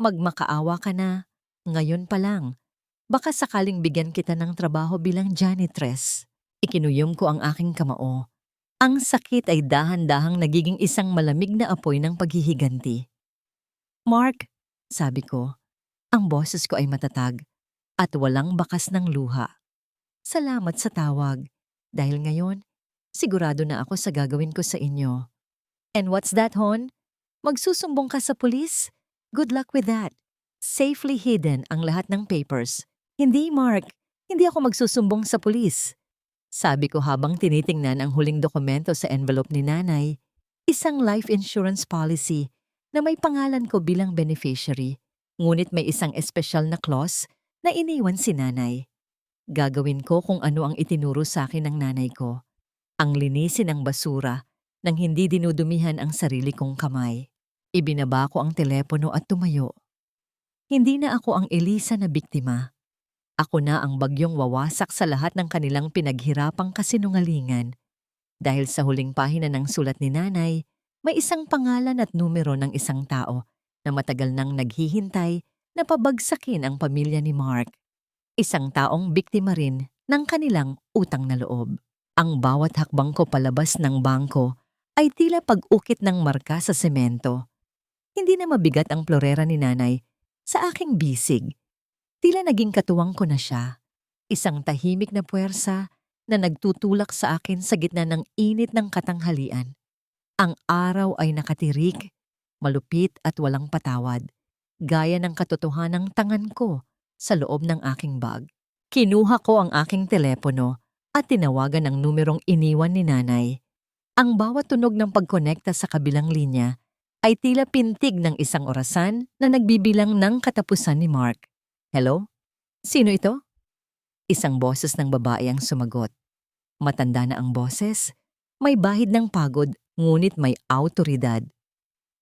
Magmakaawa ka na. Ngayon pa lang, baka sakaling bigyan kita ng trabaho bilang janitress. Ikinuyom ko ang aking kamao. Ang sakit ay dahan-dahang nagiging isang malamig na apoy ng paghihiganti. Mark, sabi ko, ang boses ko ay matatag at walang bakas ng luha. Salamat sa tawag, dahil ngayon, sigurado na ako sa gagawin ko sa inyo. And what's that, hon? Magsusumbong ka sa pulis? Good luck with that. Safely hidden ang lahat ng papers. Hindi, Mark. Hindi ako magsusumbong sa pulis. Sabi ko habang tinitingnan ang huling dokumento sa envelope ni nanay. Isang life insurance policy na may pangalan ko bilang beneficiary. Ngunit may isang espesyal na clause na iniwan si nanay. Gagawin ko kung ano ang itinuro sa akin ng nanay ko. Ang linisin ang basura nang hindi dinudumihan ang sarili kong kamay. Ibinaba ko ang telepono at tumayo. Hindi na ako ang Eliza na biktima. Ako na ang bagyong wawasak sa lahat ng kanilang pinaghirapang kasinungalingan. Dahil sa huling pahina ng sulat ni nanay, May isang pangalan at numero ng isang tao na matagal nang naghihintay na pabagsakin ang pamilya ni Mark. Isang taong biktima rin ng kanilang utang na loob. Ang bawat hakbang ko palabas ng bangko ay tila pag-ukit ng marka sa semento. Hindi na mabigat ang plorera ni nanay sa aking bisig. Tila naging katuwang ko na siya. Isang tahimik na puwersa na nagtutulak sa akin sa gitna ng init ng katanghalian. Ang araw ay nakatirik, malupit at walang patawad, gaya ng katotohanang tangan ko sa loob ng aking bag. Kinuha ko ang aking telepono at tinawagan ang numerong iniwan ni nanay. Ang bawat tunog ng pagkonekta sa kabilang linya ay tila pintig ng isang orasan na nagbibilang ng katapusan ni Mark. Hello? Sino ito? Isang boses ng babae ang sumagot. Matanda na ang boses, may bahid ng pagod ngunit may awtoridad.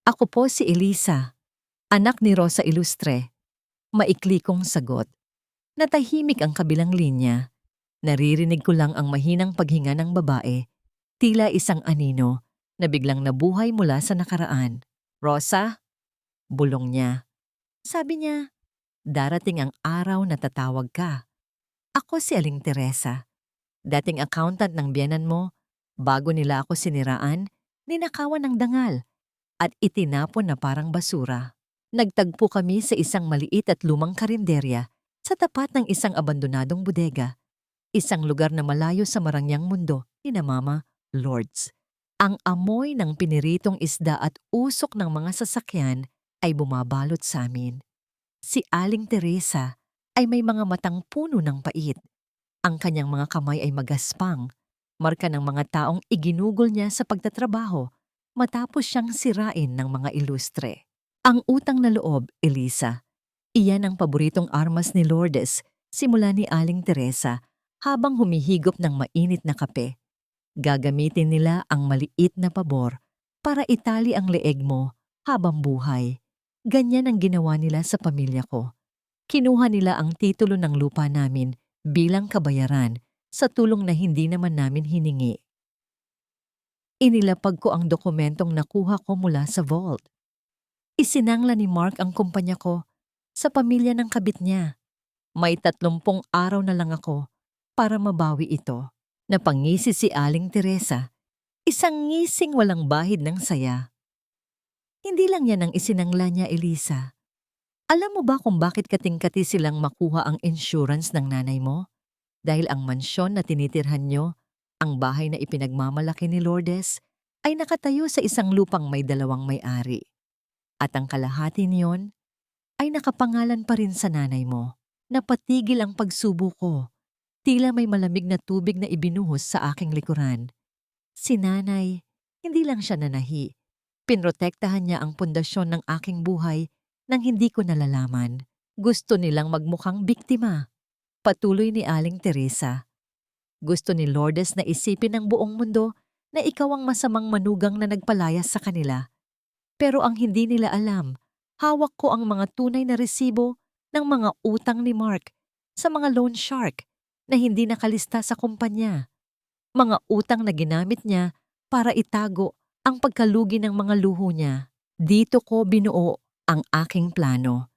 Ako po si Elisa, anak ni Rosa Ilustre. Maikli kong sagot. Natahimik ang kabilang linya. Naririnig ko lang ang mahinang paghinga ng babae, tila isang anino na biglang nabuhay mula sa nakaraan. Rosa? Bulong niya. Sabi niya, darating ang araw na tatawag ka. Ako si Aling Teresa. Dating accountant ng biyenan mo, bago nila ako siniraan, ninakawan ng dangal at itinapon na parang basura. Nagtagpo kami sa isang maliit at lumang karinderya sa tapat ng isang abandonadong bodega. Isang lugar na malayo sa marangyang mundo ni na Mama Lourdes. Ang amoy ng piniritong isda at usok ng mga sasakyan ay bumabalot sa amin. Si Aling Teresa ay may mga matang puno ng pait. Ang kanyang mga kamay ay magaspang, marka ng mga taong iginugol niya sa pagtatrabaho matapos siyang sirain ng mga ilustre. Ang utang na loob, Elisa, iyan ang paboritong armas ni Lourdes simula ni Aling Teresa habang humihigop ng mainit na kape. Gagamitin nila ang maliit na pabor para itali ang leeg mo habang buhay. Ganyan ang ginawa nila sa pamilya ko. Kinuha nila ang titulo ng lupa namin bilang kabayaran sa tulong na hindi naman namin hiningi. Inilapag ko ang dokumentong nakuha ko mula sa vault. Isinangla ni Mark ang kumpanya ko sa pamilya ng kabit niya. May 30 araw na lang ako para mabawi ito. Napangisi si Aling Teresa, isang ngising walang bahid ng saya. Hindi lang yan ang isinangla niya, Elisa. Alam mo ba kung bakit kating-kati silang makuha ang insurance ng nanay mo? Dahil ang mansyon na tinitirhan nyo, ang bahay na ipinagmamalaki ni Lourdes, ay nakatayo sa isang lupang may 2 may-ari. At ang kalahati niyon ay nakapangalan pa rin sa nanay mo. Napatigil ang pagsubo ko. Tila may malamig na tubig na ibinuhos sa aking likuran. Si nanay, hindi lang siya nanahi. Pinrotektahan niya ang pundasyon ng aking buhay nang hindi ko nalalaman. Gusto nilang magmukhang biktima. Patuloy ni Aling Teresa. Gusto ni Lourdes na isipin ng buong mundo na ikaw ang masamang manugang na nagpalayas sa kanila. Pero ang hindi nila alam, hawak ko ang mga tunay na resibo ng mga utang ni Mark sa mga loan shark na hindi nakalista sa kumpanya. Mga utang na ginamit niya para itago ang pagkalugi ng mga luho niya. Dito ko binuo ang aking plano.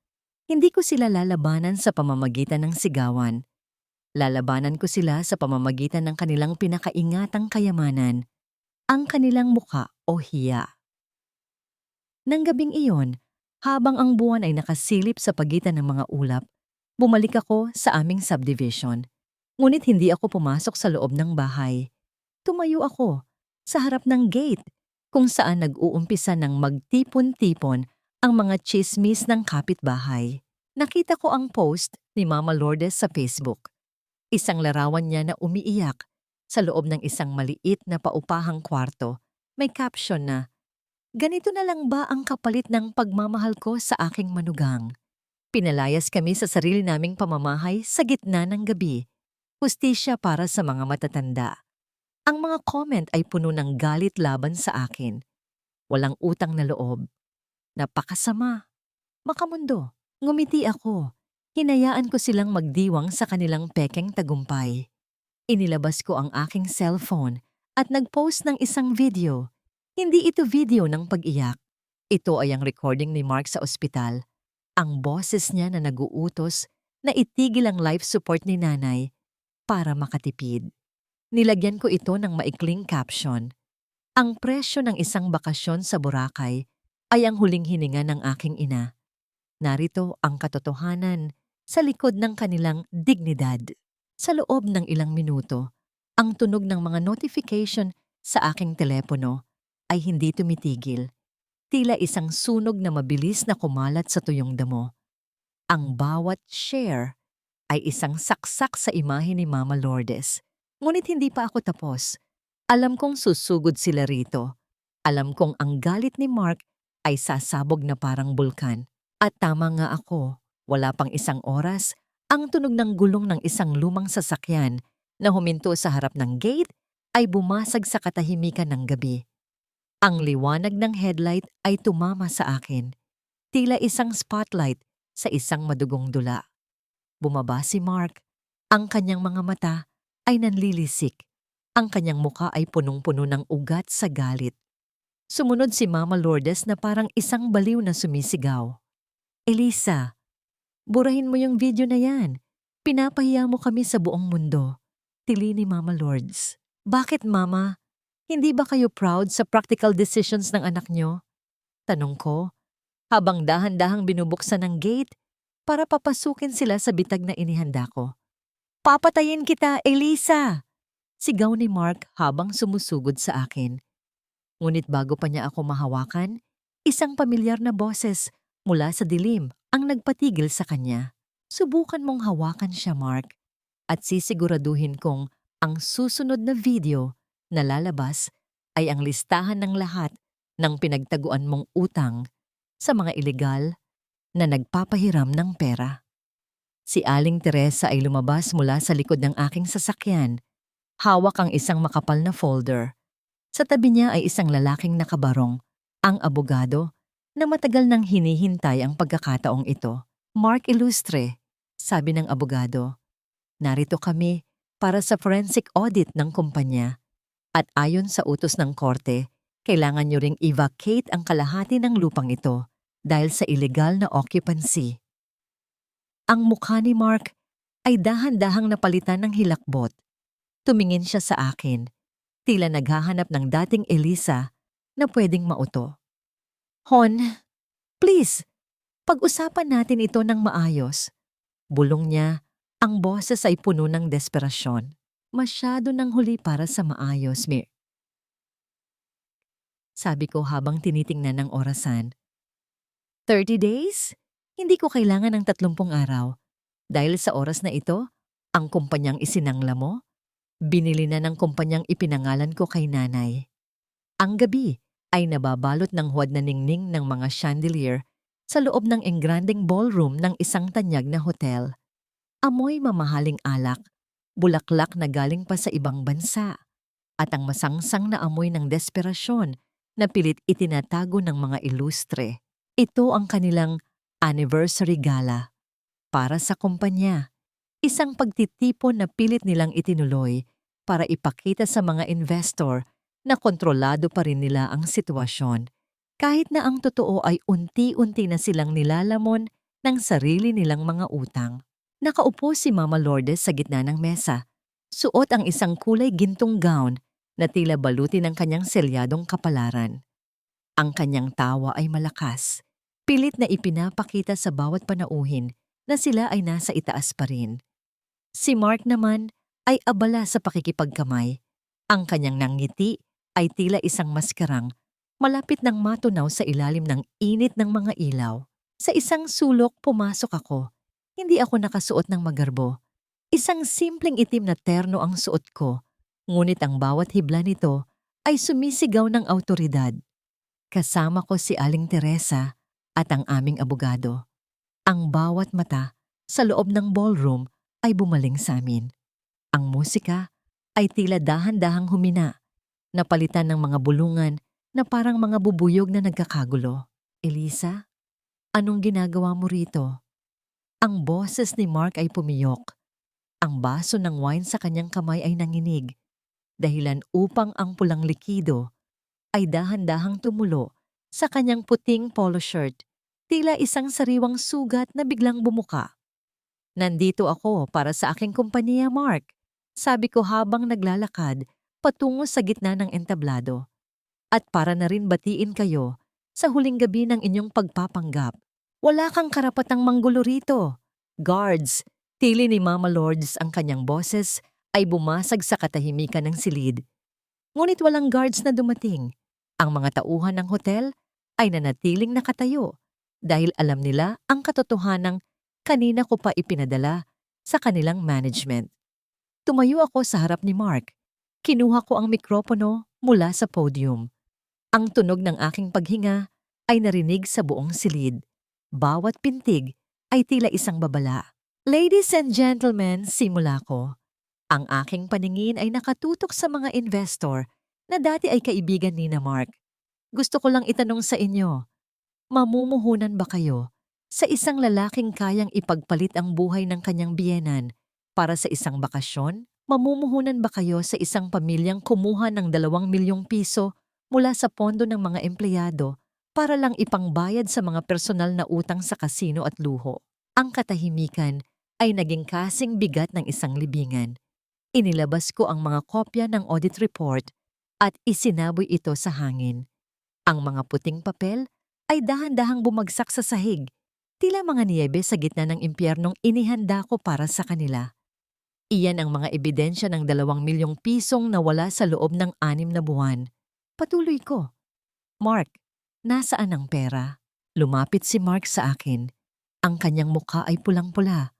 Hindi ko sila lalabanan sa pamamagitan ng sigawan. Lalabanan ko sila sa pamamagitan ng kanilang pinakaingatang kayamanan, ang kanilang muka o hiya. Nang gabing iyon, habang ang buwan ay nakasilip sa pagitan ng mga ulap, bumalik ako sa aming subdivision. Ngunit hindi ako pumasok sa loob ng bahay. Tumayo ako sa harap ng gate kung saan nag-uumpisa ng magtipon-tipon ang mga chismis ng kapitbahay. Nakita ko ang post ni Mama Lourdes sa Facebook. Isang larawan niya na umiiyak sa loob ng isang maliit na paupahang kwarto. May caption na, "Ganito na lang ba ang kapalit ng pagmamahal ko sa aking manugang?" Pinalayas kami sa sarili naming pamamahay sa gitna ng gabi. Hustisya para sa mga matatanda. Ang mga comment ay puno ng galit laban sa akin. Walang utang na loob. Napakasama. Makamundo. Ngumiti ako. Hinayaan ko silang magdiwang sa kanilang pekeng tagumpay. Inilabas ko ang aking cellphone at nag-post ng isang video. Hindi ito video ng pag-iyak. Ito ay ang recording ni Mark sa ospital. Ang boses niya na naguutos na itigil ang life support ni nanay para makatipid. Nilagyan ko ito ng maikling caption. Ang presyo ng isang bakasyon sa Boracay ay ang huling hininga ng aking ina. Narito ang katotohanan sa likod ng kanilang dignidad. Sa loob ng ilang minuto, ang tunog ng mga notification sa aking telepono ay hindi tumitigil. Tila isang sunog na mabilis na kumalat sa tuyong damo. Ang bawat share ay isang saksak sa imahe ni Mama Lourdes. Ngunit hindi pa ako tapos. Alam kong susugod sila rito. Alam kong ang galit ni Mark ay sasabog na parang bulkan. At tama nga ako, wala pang isang oras, ang tunog ng gulong ng isang lumang sasakyan na huminto sa harap ng gate ay bumasag sa katahimikan ng gabi. Ang liwanag ng headlight ay tumama sa akin. Tila isang spotlight sa isang madugong dula. Bumaba si Mark. Ang kanyang mga mata ay nanlilisik. Ang kanyang muka ay punong-puno ng ugat sa galit. Sumunod si Mama Lourdes na parang isang baliw na sumisigaw. Elisa, burahin mo yung video na yan. Pinapahiya mo kami sa buong mundo. Tili ni Mama Lourdes. Bakit, Mama? Hindi ba kayo proud sa practical decisions ng anak nyo? Tanong ko, habang dahan-dahang binubuksan ng gate para papasukin sila sa bitag na inihanda ko. Papatayin kita, Elisa! Sigaw ni Mark habang sumusugod sa akin. Ngunit bago pa niya ako mahawakan, isang pamilyar na boses mula sa dilim ang nagpatigil sa kanya. Subukan mong hawakan siya, Mark, at sisiguraduhin kong ang susunod na video na lalabas ay ang listahan ng lahat ng pinagtaguan mong utang sa mga ilegal na nagpapahiram ng pera. Si Aling Teresa ay lumabas mula sa likod ng aking sasakyan. Hawak ang isang makapal na folder. Sa tabi niya ay isang lalaking nakabarong, ang abogado, na matagal nang hinihintay ang pagkakataong ito. Mark Illustre, sabi ng abogado. Narito kami para sa forensic audit ng kumpanya. At ayon sa utos ng korte, kailangan niyo ring i-vacate ang kalahati ng lupang ito dahil sa illegal na occupancy. Ang mukha ni Mark ay dahan-dahang napalitan ng hilakbot. Tumingin siya sa akin, tila naghahanap ng dating Elisa na pwedeng mauto. Hon, please, pag-usapan natin ito ng maayos. Bulong niya, ang boses ay puno ng desperasyon. Masyado nang huli para sa maayos, Mir. Sabi ko habang tinitingnan ng orasan. 30 days? Hindi ko kailangan ng 30 araw. Dahil sa oras na ito, ang kumpanyang isinangla mo, binili na ng kumpanyang ipinangalan ko kay nanay. Ang gabi ay nababalot ng huwad na ningning ng mga chandelier sa loob ng engrandeng ballroom ng isang tanyag na hotel. Amoy mamahaling alak, bulaklak na galing pa sa ibang bansa, at ang masangsang na amoy ng desperasyon na pilit itinatago ng mga ilustre. Ito ang kanilang anniversary gala. Para sa kumpanya, isang pagtitipon na pilit nilang itinuloy para ipakita sa mga investor na kontrolado pa rin nila ang sitwasyon, kahit na ang totoo ay unti-unti na silang nilalamon ng sarili nilang mga utang. Nakaupo si Mama Lourdes sa gitna ng mesa. Suot ang isang kulay gintong gown na tila baluti ng kanyang selyadong kapalaran. Ang kanyang tawa ay malakas, pilit na ipinapakita sa bawat panauhin na sila ay nasa itaas pa rin. Si Mark naman ay abala sa pakikipagkamay. Ang kanyang nangiti ay tila isang maskarang, malapit nang matunaw sa ilalim ng init ng mga ilaw. Sa isang sulok pumasok ako. Hindi ako nakasuot ng magarbo. Isang simpleng itim na terno ang suot ko, ngunit ang bawat hibla nito ay sumisigaw ng awtoridad. Kasama ko si Aling Teresa at ang aming abogado. Ang bawat mata sa loob ng ballroom ay bumaling sa amin. Ang musika ay tila dahan-dahang humina, napalitan ng mga bulungan na parang mga bubuyog na nagkakagulo. Elisa, anong ginagawa mo rito? Ang boses ni Mark ay pumiyok. Ang baso ng wine sa kanyang kamay ay nanginig, dahilan upang ang pulang likido ay dahan-dahang tumulo sa kanyang puting polo shirt, tila isang sariwang sugat na biglang bumuka. Nandito ako para sa aking kumpanya, Mark. Sabi ko habang naglalakad patungo sa gitna ng entablado. At para na rin batiin kayo sa huling gabi ng inyong pagpapanggap. Wala kang karapatang manggulo rito. Guards, tili ni Mama Lourdes ang kanyang boses ay bumasag sa katahimikan ng silid. Ngunit walang guards na dumating. Ang mga tauhan ng hotel ay nanatiling nakatayo dahil alam nila ang katotohanang kanina ko pa ipinadala sa kanilang management. Tumayo ako sa harap ni Mark. Kinuha ko ang mikropono mula sa podium. Ang tunog ng aking paghinga ay narinig sa buong silid. Bawat pintig ay tila isang babala. Ladies and gentlemen, simula ko. Ang aking paningin ay nakatutok sa mga investor na dati ay kaibigan ni na Mark. Gusto ko lang itanong sa inyo, mamumuhunan ba kayo sa isang lalaking kayang ipagpalit ang buhay ng kanyang biyenan para sa isang bakasyon? Mamumuhunan ba kayo sa isang pamilyang kumuha ng 2 milyong piso mula sa pondo ng mga empleyado para lang ipangbayad sa mga personal na utang sa kasino at luho? Ang katahimikan ay naging kasing bigat ng isang libingan. Inilabas ko ang mga kopya ng audit report at isinaboy ito sa hangin. Ang mga puting papel ay dahan-dahang bumagsak sa sahig, tila mga niyebe sa gitna ng impyernong inihanda ko para sa kanila. Iyan ang mga ebidensya ng 2 milyong pisong nawala sa loob ng 6 na buwan. Patuloy ko. Mark, nasaan ang pera? Lumapit si Mark sa akin. Ang kanyang mukha ay pulang-pula.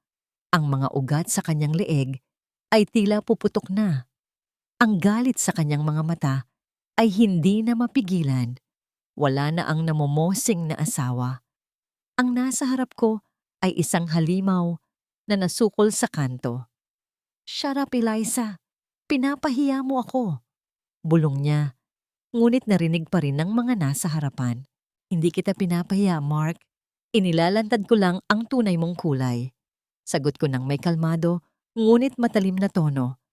Ang mga ugat sa kanyang leeg ay tila puputok na. Ang galit sa kanyang mga mata ay hindi na mapigilan. Wala na ang namomosing na asawa. Ang nasa harap ko ay isang halimaw na nasukol sa kanto. Shut up, Eliza. Pinapahiya mo ako. Bulong niya, ngunit narinig pa rin ng mga nasa harapan. Hindi kita pinapahiya, Mark. Inilalantad ko lang ang tunay mong kulay. Sagot ko ng may kalmado, ngunit matalim na tono.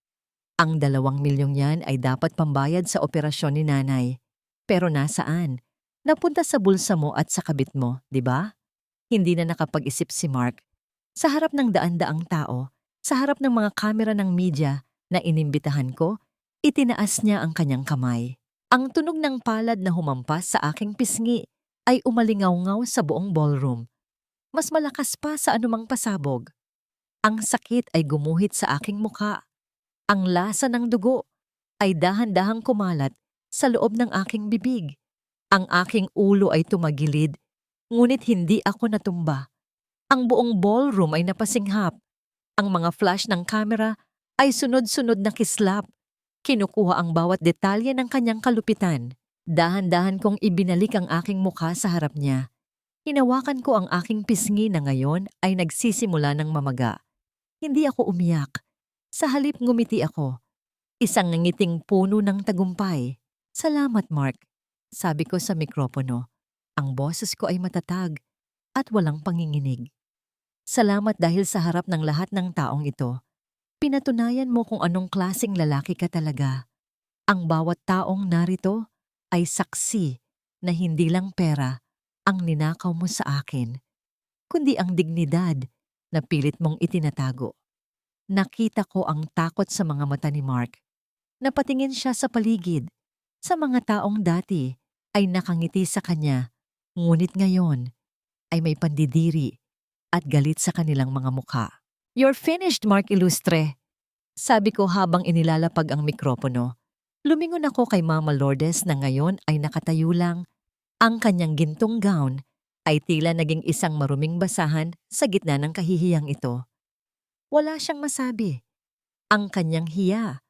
Ang 2 milyong yan ay dapat pambayad sa operasyon ni nanay. Pero nasaan? Napunta sa bulsa mo at sa kabit mo, di ba? Hindi na nakapag-isip si Mark. Sa harap ng daan-daang tao, sa harap ng mga kamera ng media na inimbitahan ko, itinaas niya ang kanyang kamay. Ang tunog ng palad na humampas sa aking pisngi ay umalingaw-ngaw sa buong ballroom. Mas malakas pa sa anumang pasabog. Ang sakit ay gumuhit sa aking mukha. Ang lasa ng dugo ay dahan-dahang kumalat sa loob ng aking bibig. Ang aking ulo ay tumagilid, ngunit hindi ako natumba. Ang buong ballroom ay napasinghap. Ang mga flash ng kamera ay sunod-sunod na kislap. Kinukuha ang bawat detalye ng kanyang kalupitan. Dahan-dahan kong ibinalik ang aking mukha sa harap niya. Hinawakan ko ang aking pisngi na ngayon ay nagsisimula ng mamaga. Hindi ako umiyak. Sa halip ngumiti ako. Isang ngiting puno ng tagumpay. Salamat, Mark. Sabi ko sa mikropono. Ang boses ko ay matatag at walang panginginig. Salamat dahil sa harap ng lahat ng taong ito. Pinatunayan mo kung anong klaseng lalaki ka talaga. Ang bawat taong narito ay saksi na hindi lang pera ang ninakaw mo sa akin, kundi ang dignidad na pilit mong itinatago. Nakita ko ang takot sa mga mata ni Mark. Napatingin siya sa paligid, sa mga taong dati ay nakangiti sa kanya, ngunit ngayon ay may pandidiri at galit sa kanilang mga mukha. You're finished, Mark Illustre. Sabi ko habang inilalapag ang mikropono. Lumingon ako kay Mama Lourdes na ngayon ay nakatayo lang. Ang kanyang gintong gown ay tila naging isang maruming basahan sa gitna ng kahihiyang ito. Wala siyang masabi. Ang kanyang hiya,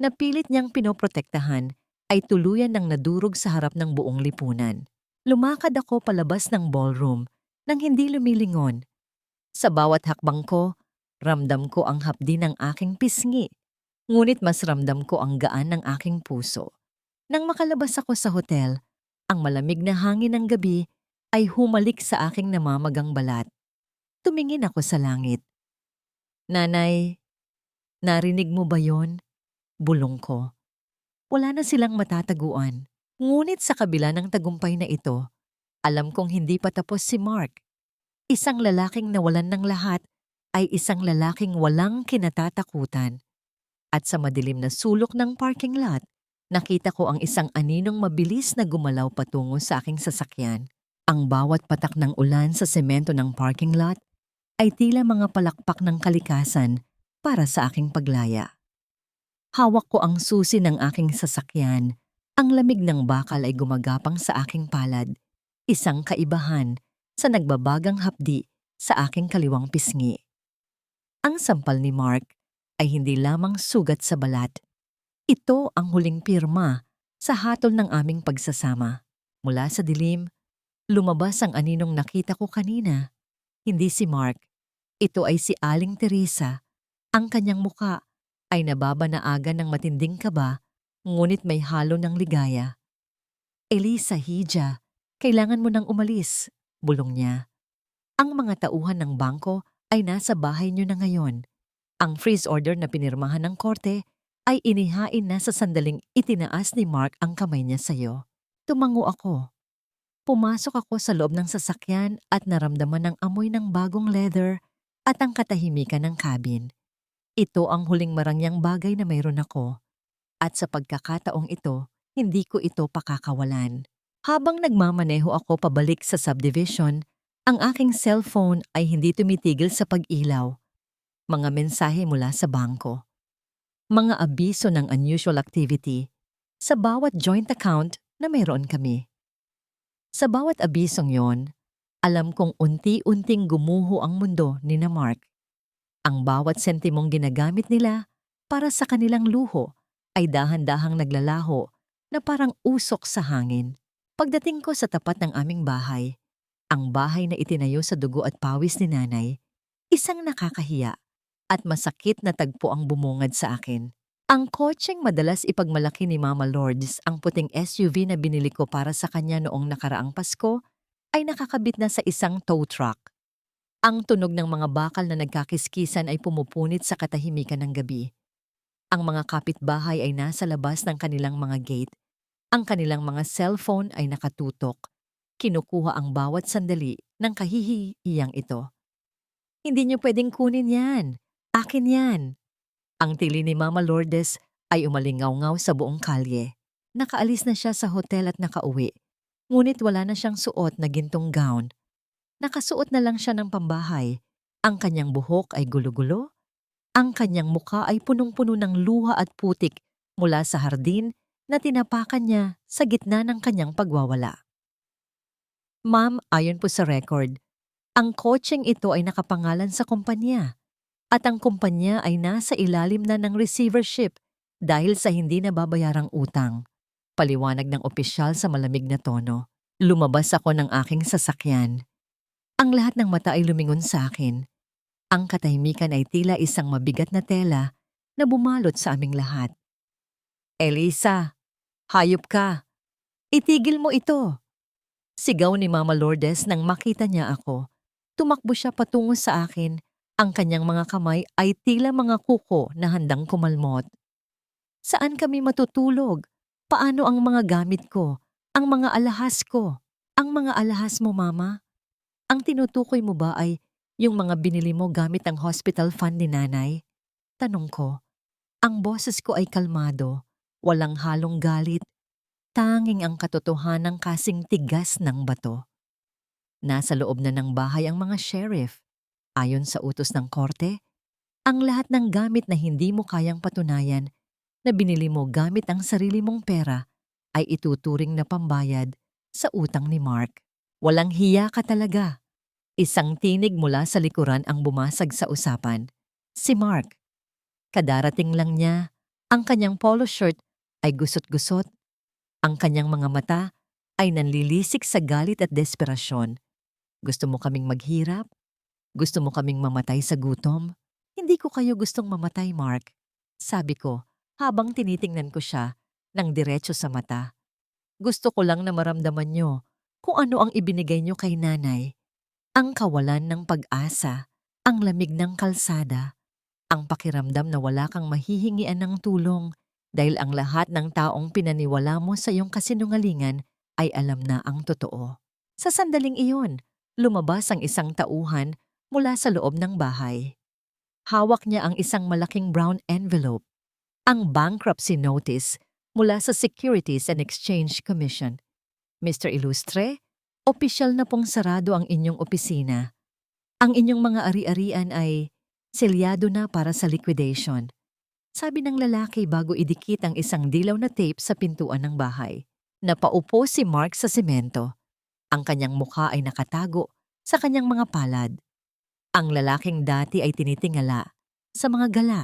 na pilit niyang pinoprotektahan, ay tuluyan ng nadurog sa harap ng buong lipunan. Lumakad ako palabas ng ballroom nang hindi lumilingon. Sa bawat hakbang ko, ramdam ko ang hapdi ng aking pisngi, ngunit mas ramdam ko ang gaan ng aking puso. Nang makalabas ako sa hotel, ang malamig na hangin ng gabi ay humalik sa aking namamagang balat. Tumingin ako sa langit. Nanay, narinig mo ba yon? Bulong ko. Wala na silang matataguan. Ngunit sa kabila ng tagumpay na ito, alam kong hindi pa tapos si Mark. Isang lalaking nawalan ng lahat ay isang lalaking walang kinatatakutan. At sa madilim na sulok ng parking lot, nakita ko ang isang aninong mabilis na gumalaw patungo sa aking sasakyan. Ang bawat patak ng ulan sa semento ng parking lot ay tila mga palakpak ng kalikasan para sa aking paglaya. Hawak ko ang susi ng aking sasakyan. Ang lamig ng bakal ay gumagapang sa aking palad. Isang kaibahan sa nagbabagang hapdi sa aking kaliwang pisngi. Ang sampal ni Mark ay hindi lamang sugat sa balat. Ito ang huling pirma sa hatol ng aming pagsasama. Mula sa dilim, lumabas ang aninong nakita ko kanina. Hindi si Mark. Ito ay si Aling Teresa. Ang kanyang muka ay nababanaagan ng matinding kaba, ngunit may halo ng ligaya. Elisa Hija, kailangan mo nang umalis, bulong niya. Ang mga tauhan ng bangko ay nasa bahay niyo na ngayon. Ang freeze order na pinirmahan ng korte ay inihain na sa sandaling itinaas ni Mark ang kamay niya sa iyo. Tumango ako. Pumasok ako sa loob ng sasakyan at naramdaman ang amoy ng bagong leather at ang katahimikan ng cabin. Ito ang huling marangyang bagay na mayroon ako. At sa pagkakataong ito, hindi ko ito pakakawalan. Habang nagmamaneho ako pabalik sa subdivision, ang aking cellphone ay hindi tumitigil sa pag-ilaw. Mga mensahe mula sa bangko. Mga abiso ng unusual activity sa bawat joint account na mayroon kami. Sa bawat abisong yon, alam kong unti-unting gumuho ang mundo ni na Mark. Ang bawat sentimong ginagamit nila para sa kanilang luho ay dahan-dahang naglalaho na parang usok sa hangin. Pagdating ko sa tapat ng aming bahay, ang bahay na itinayo sa dugo at pawis ni nanay, isang nakakahiya at masakit na tagpo ang bumungad sa akin. Ang kotseng madalas ipagmalaki ni Mama Lourdes, ang puting SUV na binili ko para sa kanya noong nakaraang Pasko, ay nakakabit na sa isang tow truck. Ang tunog ng mga bakal na nagkakiskisan ay pumupunit sa katahimikan ng gabi. Ang mga kapitbahay ay nasa labas ng kanilang mga gate. Ang kanilang mga cellphone ay nakatutok. Kinukuha ang bawat sandali ng kahihiyang ito. Hindi niyo pwedeng kunin yan. Akin yan. Ang tili ni Mama Lourdes ay umalingaw-ngaw sa buong kalye. Nakaalis na siya sa hotel at nakauwi. Ngunit wala na siyang suot na gintong gown. Nakasuot na lang siya ng pambahay. Ang kanyang buhok ay gulo-gulo. Ang kanyang muka ay punong-puno ng luha at putik mula sa hardin na tinapakan niya sa gitna ng kanyang pagwawala. Ma'am, ayon po sa record, ang kotseng ito ay nakapangalan sa kumpanya at ang kumpanya ay nasa ilalim na ng receivership dahil sa hindi nababayarang utang. Paliwanag ng opisyal sa malamig na tono. Lumabas ako ng aking sasakyan. Ang lahat ng mata ay lumingon sa akin. Ang katahimikan ay tila isang mabigat na tela na bumalot sa aming lahat. Elisa, hayop ka! Itigil mo ito! Sigaw ni Mama Lourdes nang makita niya ako. Tumakbo siya patungo sa akin. Ang kanyang mga kamay ay tila mga kuko na handang kumalmot. Saan kami matutulog? Paano ang mga gamit ko? Ang mga alahas ko? Ang mga alahas mo, Mama? Ang tinutukoy mo ba ay yung mga binili mo gamit ang hospital fund ni nanay? Tanong ko. Ang boses ko ay kalmado, walang halong galit, tanging ang katotohanan kasing tigas ng bato. Nasa loob na ng bahay ang mga sheriff. Ayon sa utos ng korte, ang lahat ng gamit na hindi mo kayang patunayan na binili mo gamit ang sarili mong pera ay ituturing na pambayad sa utang ni Mark. Walang hiya ka talaga. Isang tinig mula sa likuran ang bumasag sa usapan. Si Mark. Kadarating lang niya, ang kanyang polo shirt ay gusot-gusot. Ang kanyang mga mata ay nanlilisik sa galit at desperasyon. Gusto mo kaming maghirap? Gusto mo kaming mamatay sa gutom? Hindi ko kayo gustong mamatay, Mark. Sabi ko, habang tinitingnan ko siya ng diretso sa mata. Gusto ko lang na maramdaman niyo kung ano ang ibinigay niyo kay nanay. Ang kawalan ng pag-asa, ang lamig ng kalsada, ang pakiramdam na wala kang mahihingian ng tulong Dahil ang lahat ng taong pinaniwala mo sa iyong kasinungalingan ay alam na ang totoo. Sa sandaling iyon, lumabas ang isang tauhan mula sa loob ng bahay. Hawak niya ang isang malaking brown envelope, ang bankruptcy notice mula sa Securities and Exchange Commission. Mr. Ilustre, opisyal na pong sarado ang inyong opisina. Ang inyong mga ari-arian ay selyado na para sa liquidation. Sabi ng lalaki bago idikit ang isang dilaw na tape sa pintuan ng bahay. Napaupo si Mark sa semento. Ang kanyang mukha ay nakatago sa kanyang mga palad. Ang lalaking dati ay tinitingala sa mga gala.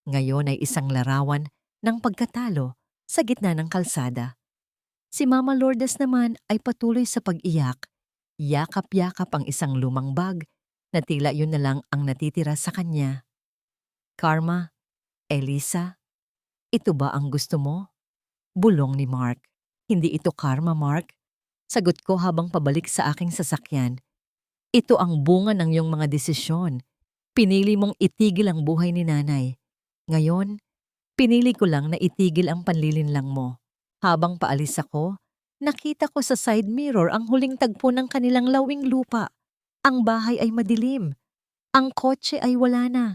Ngayon ay isang larawan ng pagkatalo sa gitna ng kalsada. Si Mama Lourdes naman ay patuloy sa pag-iyak. Yakap-yakap ang isang lumang bag na tila yun na lang ang natitira sa kanya. Karma, Elisa, ito ba ang gusto mo? Bulong ni Mark. Hindi ito karma, Mark. Sagot ko habang pabalik sa aking sasakyan. Ito ang bunga ng iyong mga desisyon. Pinili mong itigil ang buhay ni nanay. Ngayon, pinili ko lang na itigil ang panlilinlang mo. Habang paalis ako, nakita ko sa side mirror ang huling tagpo ng kanilang lawing lupa. Ang bahay ay madilim. Ang kotse ay wala na.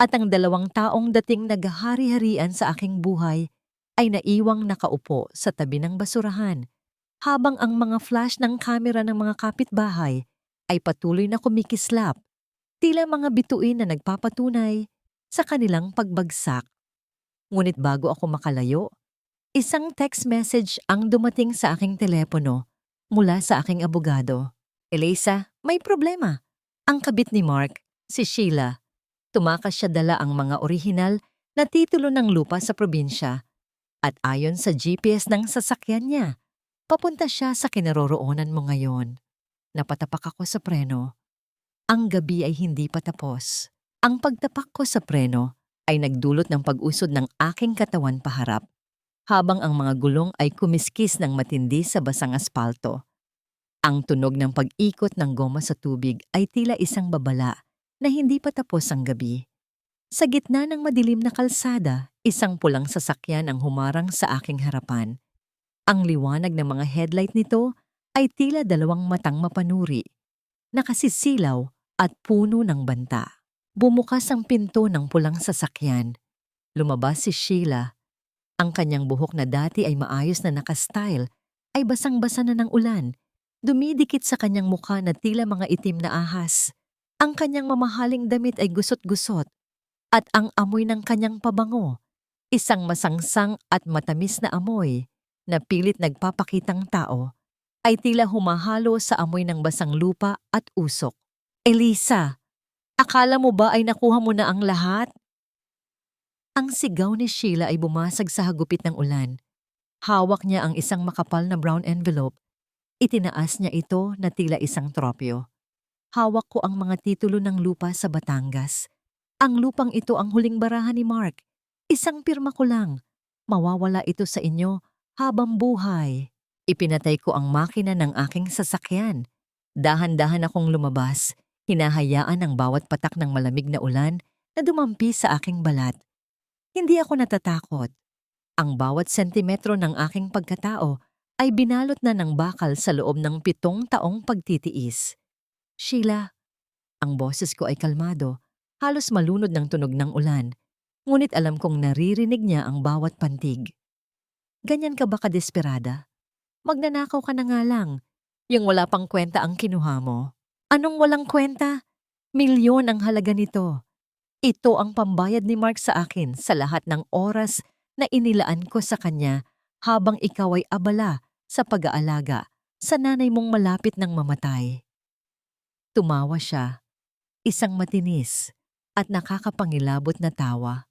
At ang dalawang taong dating naghahari-harian sa aking buhay ay naiwang nakaupo sa tabi ng basurahan, habang ang mga flash ng kamera ng mga kapitbahay ay patuloy na kumikislap, tila mga bituin na nagpapatunay sa kanilang pagbagsak. Ngunit bago ako makalayo, isang text message ang dumating sa aking telepono mula sa aking abogado. Elisa, may problema. Ang kabit ni Mark, si Sheila. Tumakas siya dala ang mga orihinal na titulo ng lupa sa probinsya. At ayon sa GPS ng sasakyan niya, papunta siya sa kinaroroonan mo ngayon. Napatapak ako sa preno. Ang gabi ay hindi pa tapos. Ang pagtapak ko sa preno ay nagdulot ng pag-usod ng aking katawan paharap, habang ang mga gulong ay kumiskis ng matindi sa basang aspalto. Ang tunog ng pag-ikot ng goma sa tubig ay tila isang babala na hindi pa tapos ang gabi. Sa gitna ng madilim na kalsada, isang pulang sasakyan ang humarang sa aking harapan. Ang liwanag ng mga headlight nito ay tila dalawang matang mapanuri, nakasisilaw at puno ng banta. Bumukas ang pinto ng pulang sasakyan. Lumabas si Sheila. Ang kanyang buhok na dati ay maayos na nakastyle ay basang-basa na ng ulan. Dumidikit sa kanyang mukha na tila mga itim na ahas. Ang kanyang mamahaling damit ay gusot-gusot. At ang amoy ng kanyang pabango, isang masangsang at matamis na amoy na pilit nagpapakitang tao, ay tila humahalo sa amoy ng basang lupa at usok. Elisa, akala mo ba ay nakuha mo na ang lahat? Ang sigaw ni Sheila ay bumasag sa hagupit ng ulan. Hawak niya ang isang makapal na brown envelope. Itinaas niya ito na tila isang tropyo. Hawak ko ang mga titulo ng lupa sa Batangas. Ang lupang ito ang huling barahan ni Mark. Isang pirma ko lang. Mawawala ito sa inyo habang buhay. Ipinatay ko ang makina ng aking sasakyan. Dahan-dahan akong lumabas, hinahayaan ang bawat patak ng malamig na ulan na dumampi sa aking balat. Hindi ako natatakot. Ang bawat sentimetro ng aking pagkatao ay binalot na ng bakal sa loob ng 7 taong pagtitiis. Sheila, ang boses ko ay kalmado, halos malunod ng tunog ng ulan, ngunit alam kong naririnig niya ang bawat pantig. Ganyan ka ba kadesperada? Magnanakaw ka na nga lang, yung wala pang kwenta ang kinuha mo. Anong walang kwenta? Milyon ang halaga nito. Ito ang pambayad ni Mark sa akin sa lahat ng oras na inilaan ko sa kanya habang ikaw ay abala sa pag-aalaga sa nanay mong malapit ng mamatay. Tumawa siya, isang matinis at nakakapangilabot na tawa.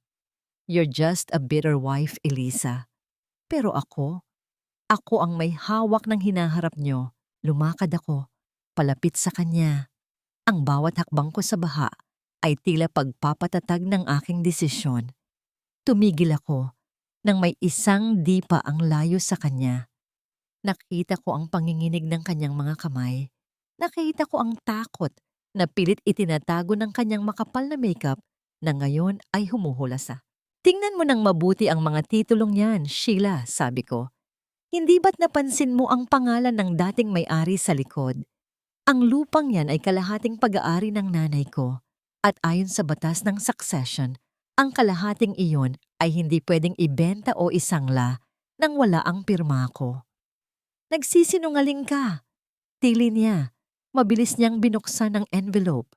You're just a bitter wife, Elisa. Pero ako ang may hawak ng hinaharap niyo. Lumakad ako, palapit sa kanya. Ang bawat hakbang ko sa baha ay tila pagpapatatag ng aking desisyon. Tumigil ako nang may isang dipa ang layo sa kanya. Nakita ko ang panginginig ng kanyang mga kamay. Nakita ko ang takot na pilit itinatago ng kanyang makapal na makeup na ngayon ay humuhulasa. Tingnan mo ng mabuti ang mga titulong yan, Sheila, sabi ko. Hindi ba't napansin mo ang pangalan ng dating may-ari sa likod? Ang lupang yan ay kalahating pag-aari ng nanay ko. At ayon sa batas ng succession, ang kalahating iyon ay hindi pwedeng ibenta o isangla nang wala ang pirma ko. Nagsisinungaling ka. Tili niya. Mabilis niyang binuksan ang envelope.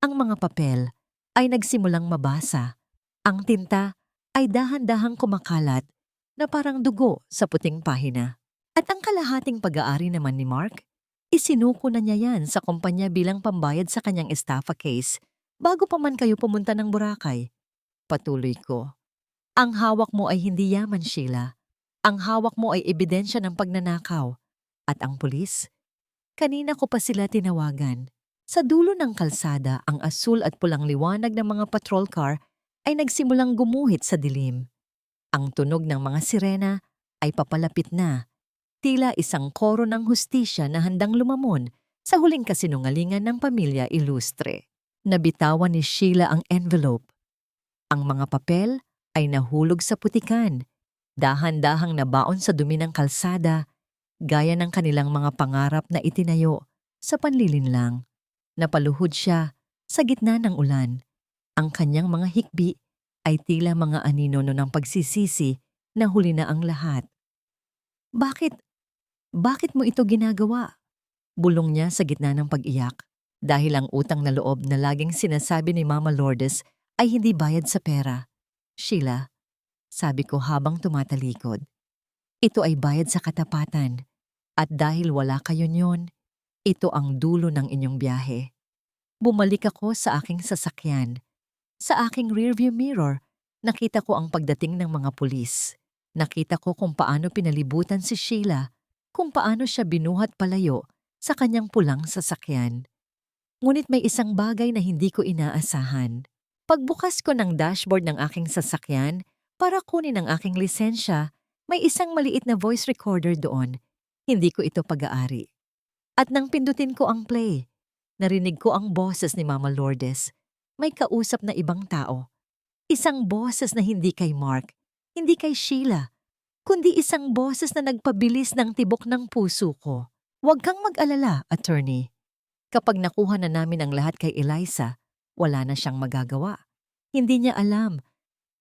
Ang mga papel ay nagsimulang mabasa. Ang tinta ay dahan-dahang kumakalat na parang dugo sa puting pahina. At ang kalahating pag-aari naman ni Mark, isinuko na niya yan sa kumpanya bilang pambayad sa kanyang estafa case bago pa man kayo pumunta ng Boracay. Patuloy ko. Ang hawak mo ay hindi yaman, Sheila. Ang hawak mo ay ebidensya ng pagnanakaw. At ang pulis? Kanina ko pa sila tinawagan. Sa dulo ng kalsada, ang asul at pulang liwanag ng mga patrol car ay nagsimulang gumuhit sa dilim. Ang tunog ng mga sirena ay papalapit na. Tila isang koro ng hustisya na handang lumamon sa huling kasinungalingan ng pamilya Ilustre. Nabitawan ni Sheila ang envelope. Ang mga papel ay nahulog sa putikan. Dahan-dahang nabaon sa dumi ng kalsada, gaya ng kanilang mga pangarap na itinayo sa panlilinlang. Napaluhod siya sa gitna ng ulan. Ang kanyang mga hikbi ay tila mga anino ng pagsisisi na huli na ang lahat. Bakit? Bakit mo ito ginagawa? Bulong niya sa gitna ng pag-iyak dahil ang utang na loob na laging sinasabi ni Mama Lourdes ay hindi bayad sa pera. Sheila, sabi ko habang tumatalikod, ito ay bayad sa katapatan at dahil wala kayo niyon, ito ang dulo ng inyong biyahe. Bumalik ako sa aking sasakyan. Sa aking rearview mirror, nakita ko ang pagdating ng mga pulis. Nakita ko kung paano pinalibutan si Sheila, kung paano siya binuhat palayo sa kanyang pulang sasakyan. Ngunit may isang bagay na hindi ko inaasahan. Pagbukas ko ng dashboard ng aking sasakyan para kunin ang aking lisensya, may isang maliit na voice recorder doon. Hindi ko ito pag-aari. At nang pindutin ko ang play, narinig ko ang boses ni Mama Lourdes. May kausap na ibang tao. Isang boses na hindi kay Mark, hindi kay Sheila, kundi isang boses na nagpabilis ng tibok ng puso ko. Huwag kang mag-alala, attorney. Kapag nakuha na namin ang lahat kay Eliza, wala na siyang magagawa. Hindi niya alam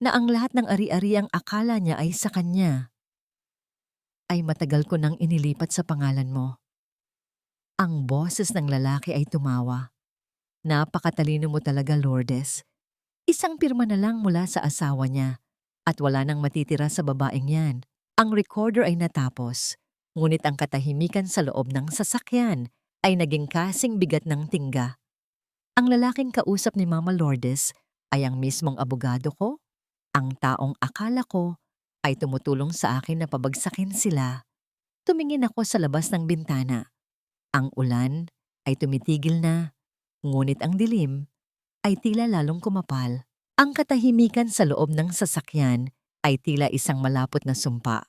na ang lahat ng ari-ariang akala niya ay sa kanya. Ay matagal ko nang inilipat sa pangalan mo. Ang boses ng lalaki ay tumawa. Napakatalino mo talaga, Lourdes. Isang pirma na lang mula sa asawa niya at wala nang matitira sa babaeng yan. Ang recorder ay natapos, ngunit ang katahimikan sa loob ng sasakyan ay naging kasing bigat ng tingga. Ang lalaking kausap ni Mama Lourdes ay ang mismong abogado ko, ang taong akala ko ay tumutulong sa akin na pabagsakin sila. Tumingin ako sa labas ng bintana. Ang ulan ay tumitigil na, ngunit ang dilim ay tila lalong kumapal. Ang katahimikan sa loob ng sasakyan ay tila isang malapot na sumpa.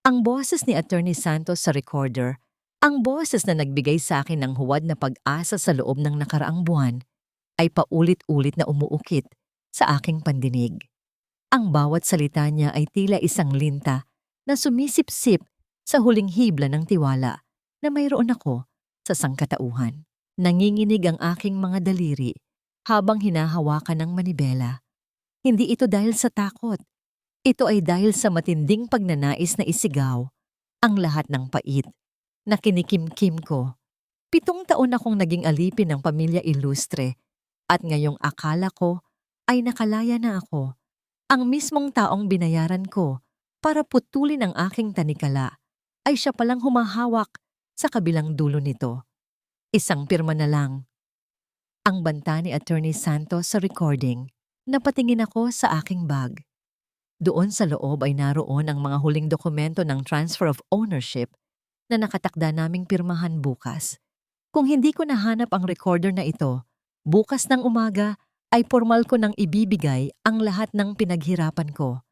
Ang boses ni Attorney Santos sa recorder, ang boses na nagbigay sa akin ng huwad na pag-asa sa loob ng nakaraang buwan, ay paulit-ulit na umuukit sa aking pandinig. Ang bawat salita niya ay tila isang linta na sumisip-sip sa huling hibla ng tiwala na mayroon ako sa sangkatauhan. Nanginginig ang aking mga daliri habang hinahawakan ng manibela. Hindi ito dahil sa takot. Ito ay dahil sa matinding pagnanais na isigaw ang lahat ng pait na kinikimkim ko. 7 taon akong naging alipin ng pamilya Ilustre at ngayong akala ko ay nakalaya na ako. Ang mismong taong binayaran ko para putulin ang aking tanikala ay siya palang humahawak sa kabilang dulo nito. Isang pirma na lang. Ang banta ni Attorney Santos sa recording. Napatingin ako sa aking bag. Doon sa loob ay naroon ang mga huling dokumento ng transfer of ownership na nakatakda naming pirmahan bukas. Kung hindi ko nahanap ang recorder na ito, bukas ng umaga ay formal ko nang ibibigay ang lahat ng pinaghirapan ko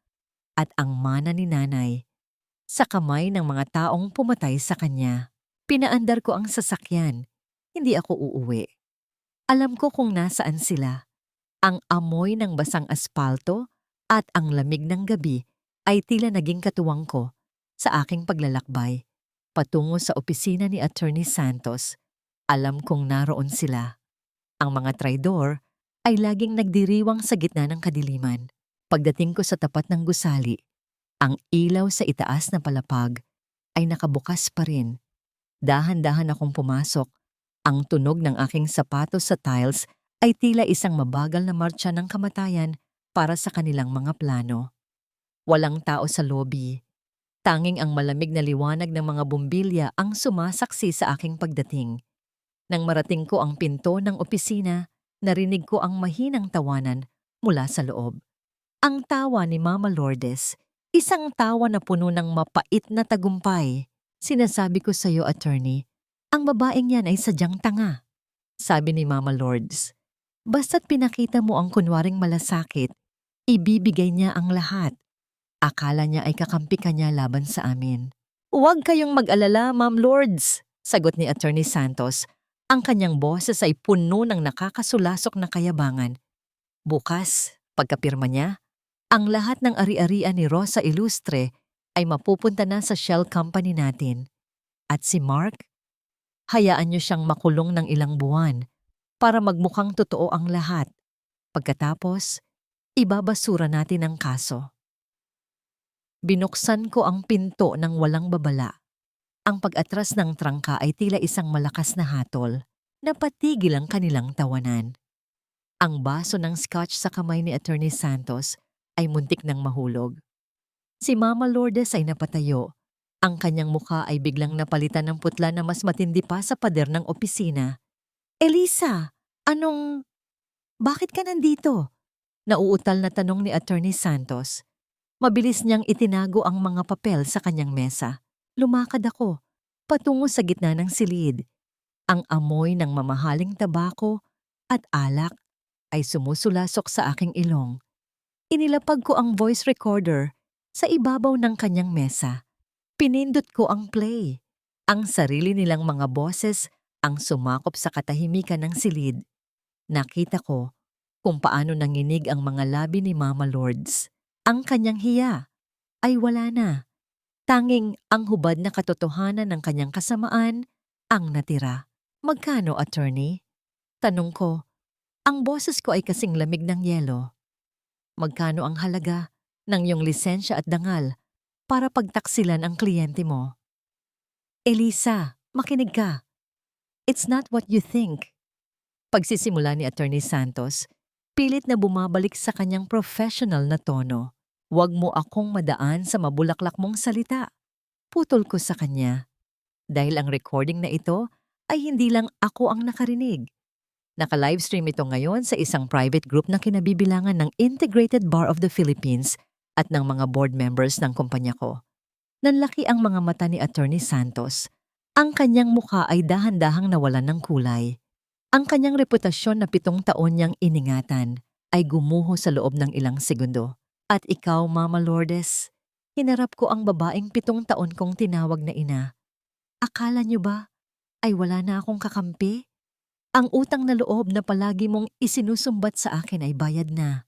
at ang mana ni nanay sa kamay ng mga taong pumatay sa kanya. Pinaandar ko ang sasakyan. Hindi ako uuwi. Alam ko kung nasaan sila. Ang amoy ng basang aspalto At ang lamig ng gabi ay tila naging katuwang ko sa aking paglalakbay patungo sa opisina ni Attorney Santos. Alam kong naroon sila. Ang mga traidor ay laging nagdiriwang sa gitna ng kadiliman. Pagdating ko sa tapat ng gusali, ang ilaw sa itaas na palapag ay nakabukas pa rin. Dahan-dahan akong pumasok. Ang tunog ng aking sapatos sa tiles ay tila isang mabagal na martsa ng kamatayan para sa kanilang mga plano. Walang tao sa lobby. Tanging ang malamig na liwanag ng mga bumbilya ang sumasaksi sa aking pagdating. Nang marating ko ang pinto ng opisina, narinig ko ang mahinang tawanan mula sa loob. Ang tawa ni Mama Lourdes, isang tawa na puno ng mapait na tagumpay. Sinasabi ko sa iyo, attorney, ang babaeng yan ay sadyang tanga. Sabi ni Mama Lourdes, basta't pinakita mo ang kunwaring malasakit, ibibigay niya ang lahat. Akala niya ay kakampi ka niya laban sa amin. Huwag kayong mag-alala, Ma'am Lourdes, sagot ni Attorney Santos. Ang kanyang boses ay puno ng nakakasulasok na kayabangan. Bukas, pagkapirma niya, ang lahat ng ari-arian ni Rosa Ilustre ay mapupunta na sa shell company natin. At si Mark, hayaan niyo siyang makulong ng ilang buwan para magmukhang totoo ang lahat. Pagkatapos, ibabasura natin ang kaso. Binuksan ko ang pinto ng walang babala. Ang pag-atras ng trangka ay tila isang malakas na hatol. Napatigil ang kanilang tawanan. Ang baso ng scotch sa kamay ni Attorney Santos ay muntik nang mahulog. Si Mama Lourdes ay napatayo. Ang kanyang mukha ay biglang napalitan ng putla na mas matindi pa sa pader ng opisina. Elisa, bakit ka nandito? Nauutal na tanong ni Attorney Santos. Mabilis niyang itinago ang mga papel sa kanyang mesa. Lumakad ako, patungo sa gitna ng silid. Ang amoy ng mamahaling tabako at alak ay sumusulasok sa aking ilong. Inilapag ko ang voice recorder sa ibabaw ng kanyang mesa. Pinindot ko ang play. Ang sarili nilang mga boses ang sumakop sa katahimikan ng silid. Nakita ko kung paano nanginig ang mga labi ni Mama Lourdes. Ang kanyang hiya ay wala na. Tanging ang hubad na katotohanan ng kanyang kasamaan ang natira. Magkano, attorney? Tanong ko. Ang boses ko ay kasing lamig ng yelo. Magkano ang halaga ng iyong lisensya at dangal para pagtaksilan ang kliyente mo? Elisa, makinig ka. It's not what you think. Pagsisimula ni Attorney Santos, pilit na bumabalik sa kanyang professional na tono. Huwag mo akong madaan sa mabulaklak mong salita. Putol ko sa kanya. Dahil ang recording na ito ay hindi lang ako ang nakarinig. Naka-livestream ito ngayon sa isang private group na kinabibilangan ng Integrated Bar of the Philippines at ng mga board members ng kumpanya ko. Nanlaki ang mga mata ni Attorney Santos. Ang kanyang mukha ay dahan-dahang nawalan ng kulay. Ang kanyang reputasyon na 7 taon niyang iningatan ay gumuho sa loob ng ilang segundo. At ikaw, Mama Lourdes, hinarap ko ang babaeng 7 taon kong tinawag na ina. Akala niyo ba ay wala na akong kakampi? Ang utang na loob na palagi mong isinusumbat sa akin ay bayad na.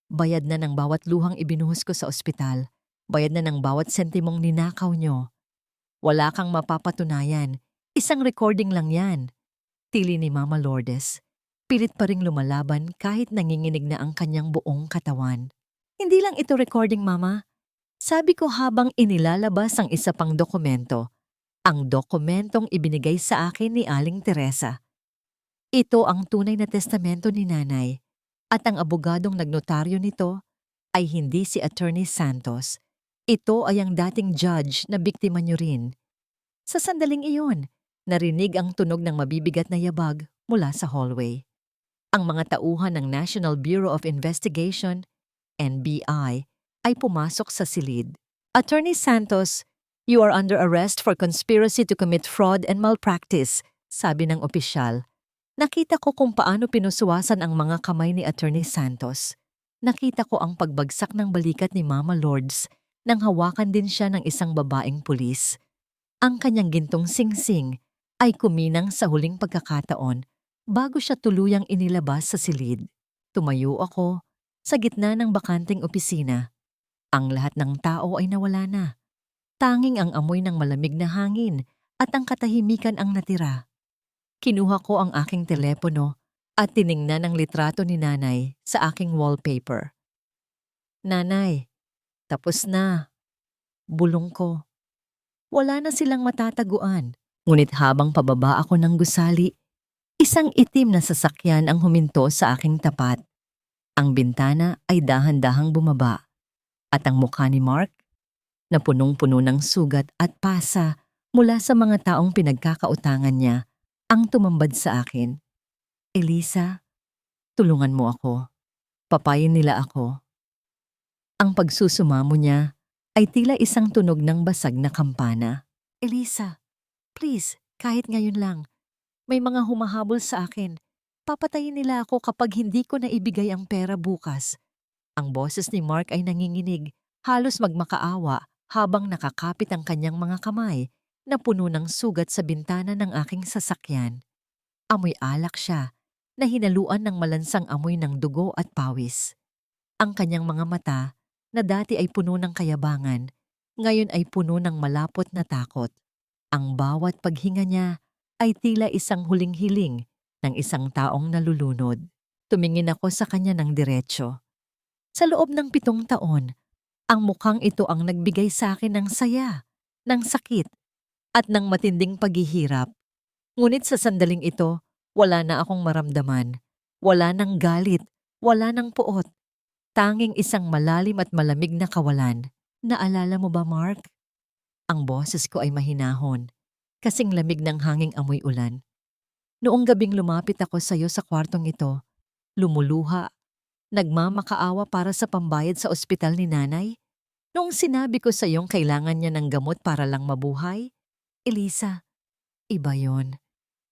Bayad na ng bawat luhang ibinuhos ko sa ospital. Bayad na ng bawat sentimong ninakaw niyo. Wala kang mapapatunayan. Isang recording lang yan. Tili ni Mama Lourdes. Pilit pa ring lumalaban kahit nanginginig na ang kanyang buong katawan. Hindi lang ito recording, Mama. Sabi ko habang inilalabas ang isa pang dokumento. Ang dokumentong ibinigay sa akin ni Aling Teresa. Ito ang tunay na testamento ni Nanay at ang abogadong nagnotaryo nito ay hindi si Attorney Santos. Ito ay ang dating judge na biktima niyo rin. Sa sandaling iyon, narinig ang tunog ng mabibigat na yabag mula sa hallway. Ang mga tauhan ng National Bureau of Investigation, NBI, ay pumasok sa silid. Attorney Santos, you are under arrest for conspiracy to commit fraud and malpractice, sabi ng opisyal. Nakita ko kung paano pinusuwasan ang mga kamay ni Attorney Santos. Nakita ko ang pagbagsak ng balikat ni Mama Lourdes nang hawakan din siya ng isang babaeng pulis. Ang kanyang gintong singsing ay kuminang sa huling pagkakataon bago siya tuluyang inilabas sa silid. Tumayo ako Sa gitna ng bakanteng opisina, ang lahat ng tao ay nawala na. Tanging ang amoy ng malamig na hangin at ang katahimikan ang natira. Kinuha ko ang aking telepono at tiningnan ang litrato ni nanay sa aking wallpaper. Nanay, tapos na. Bulong ko. Wala na silang matataguan. Ngunit habang pababa ako ng gusali, isang itim na sasakyan ang huminto sa aking tapat. Ang bintana ay dahan-dahang bumaba at ang mukha ni Mark, na punong-puno ng sugat at pasa mula sa mga taong pinagkakautangan niya, ang tumambad sa akin. Elisa, tulungan mo ako. Papayin nila ako. Ang pagsusumamo niya ay tila isang tunog ng basag na kampana. Elisa, please, kahit ngayon lang. May mga humahabol sa akin. Papatayin nila ako kapag hindi ko na ibigay ang pera bukas. Ang boses ni Mark ay nanginginig, halos magmakaawa habang nakakapit ang kanyang mga kamay na puno ng sugat sa bintana ng aking sasakyan. Amoy alak siya, na hinaluan ng malansang amoy ng dugo at pawis. Ang kanyang mga mata, na dati ay puno ng kayabangan, ngayon ay puno ng malapot na takot. Ang bawat paghinga niya ay tila isang huling hiling ng isang taong nalulunod. Tumingin ako sa kanya ng diretsyo. Sa loob ng 7 taon, ang mukhang ito ang nagbigay sa akin ng saya, ng sakit, at ng matinding paghihirap. Ngunit sa sandaling ito, wala na akong maramdaman. Wala nang galit, wala nang puot. Tanging isang malalim at malamig na kawalan. Naalala mo ba, Mark? Ang boses ko ay mahinahon, kasing lamig ng hanging amoy ulan. Noong gabing lumapit ako sa iyo sa kwartong ito, lumuluha, nagmamakaawa para sa pambayad sa ospital ni nanay. Noong sinabi ko sa iyong kailangan niya ng gamot para lang mabuhay, Elisa, iba yon.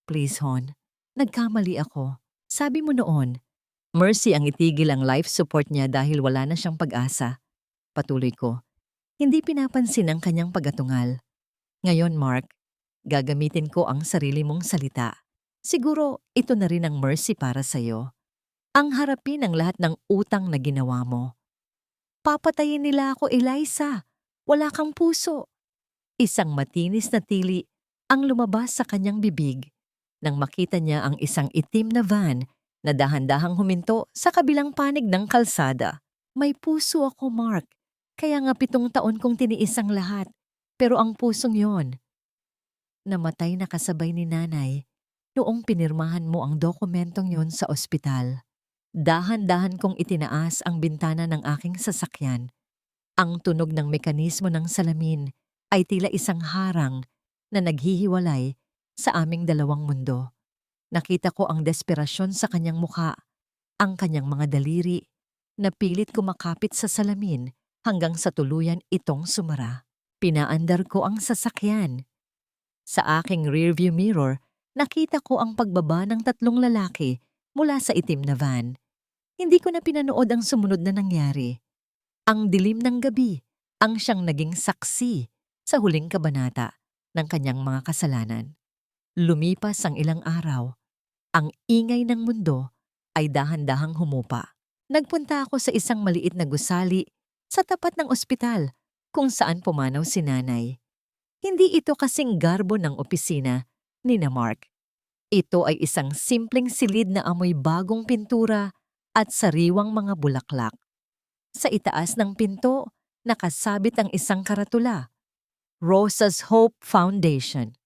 Please, Hon, nagkamali ako. Sabi mo noon, Mercy ang itigil ang life support niya dahil wala na siyang pag-asa. Patuloy ko, hindi pinapansin ang kanyang pagatungal. Ngayon, Mark, gagamitin ko ang sarili mong salita. Siguro ito na rin ang mercy para sa'yo. Ang harapin ang lahat ng utang na ginawa mo. Papatayin nila ako, Eliza. Wala kang puso. Isang matinis na tili ang lumabas sa kanyang bibig nang makita niya ang isang itim na van na dahan-dahang huminto sa kabilang panig ng kalsada. May puso ako, Mark. Kaya nga 7 taon kong tiniis ang lahat. Pero ang pusong yon, namatay na kasabay ni nanay noong pinirmahan mo ang dokumentong yon sa ospital. Dahan-dahan kong itinaas ang bintana ng aking sasakyan. Ang tunog ng mekanismo ng salamin ay tila isang harang na naghihiwalay sa aming dalawang mundo. Nakita ko ang desperasyon sa kanyang mukha, ang kanyang mga daliri, na pilit kumakapit sa salamin hanggang sa tuluyan itong sumara. Pinaandar ko ang sasakyan. Sa aking rearview mirror, nakita ko ang pagbaba ng 3 lalaki mula sa itim na van. Hindi ko na pinanood ang sumunod na nangyari. Ang dilim ng gabi ang siyang naging saksi sa huling kabanata ng kanyang mga kasalanan. Lumipas ang ilang araw. Ang ingay ng mundo ay dahan-dahang humupa. Nagpunta ako sa isang maliit na gusali sa tapat ng ospital kung saan pumanaw si nanay. Hindi ito kasing garbo ng opisina ni na Mark. Ito ay isang simpleng silid na amoy bagong pintura at sariwang mga bulaklak. Sa itaas ng pinto, nakasabit ang isang karatula. Rosa's Hope Foundation.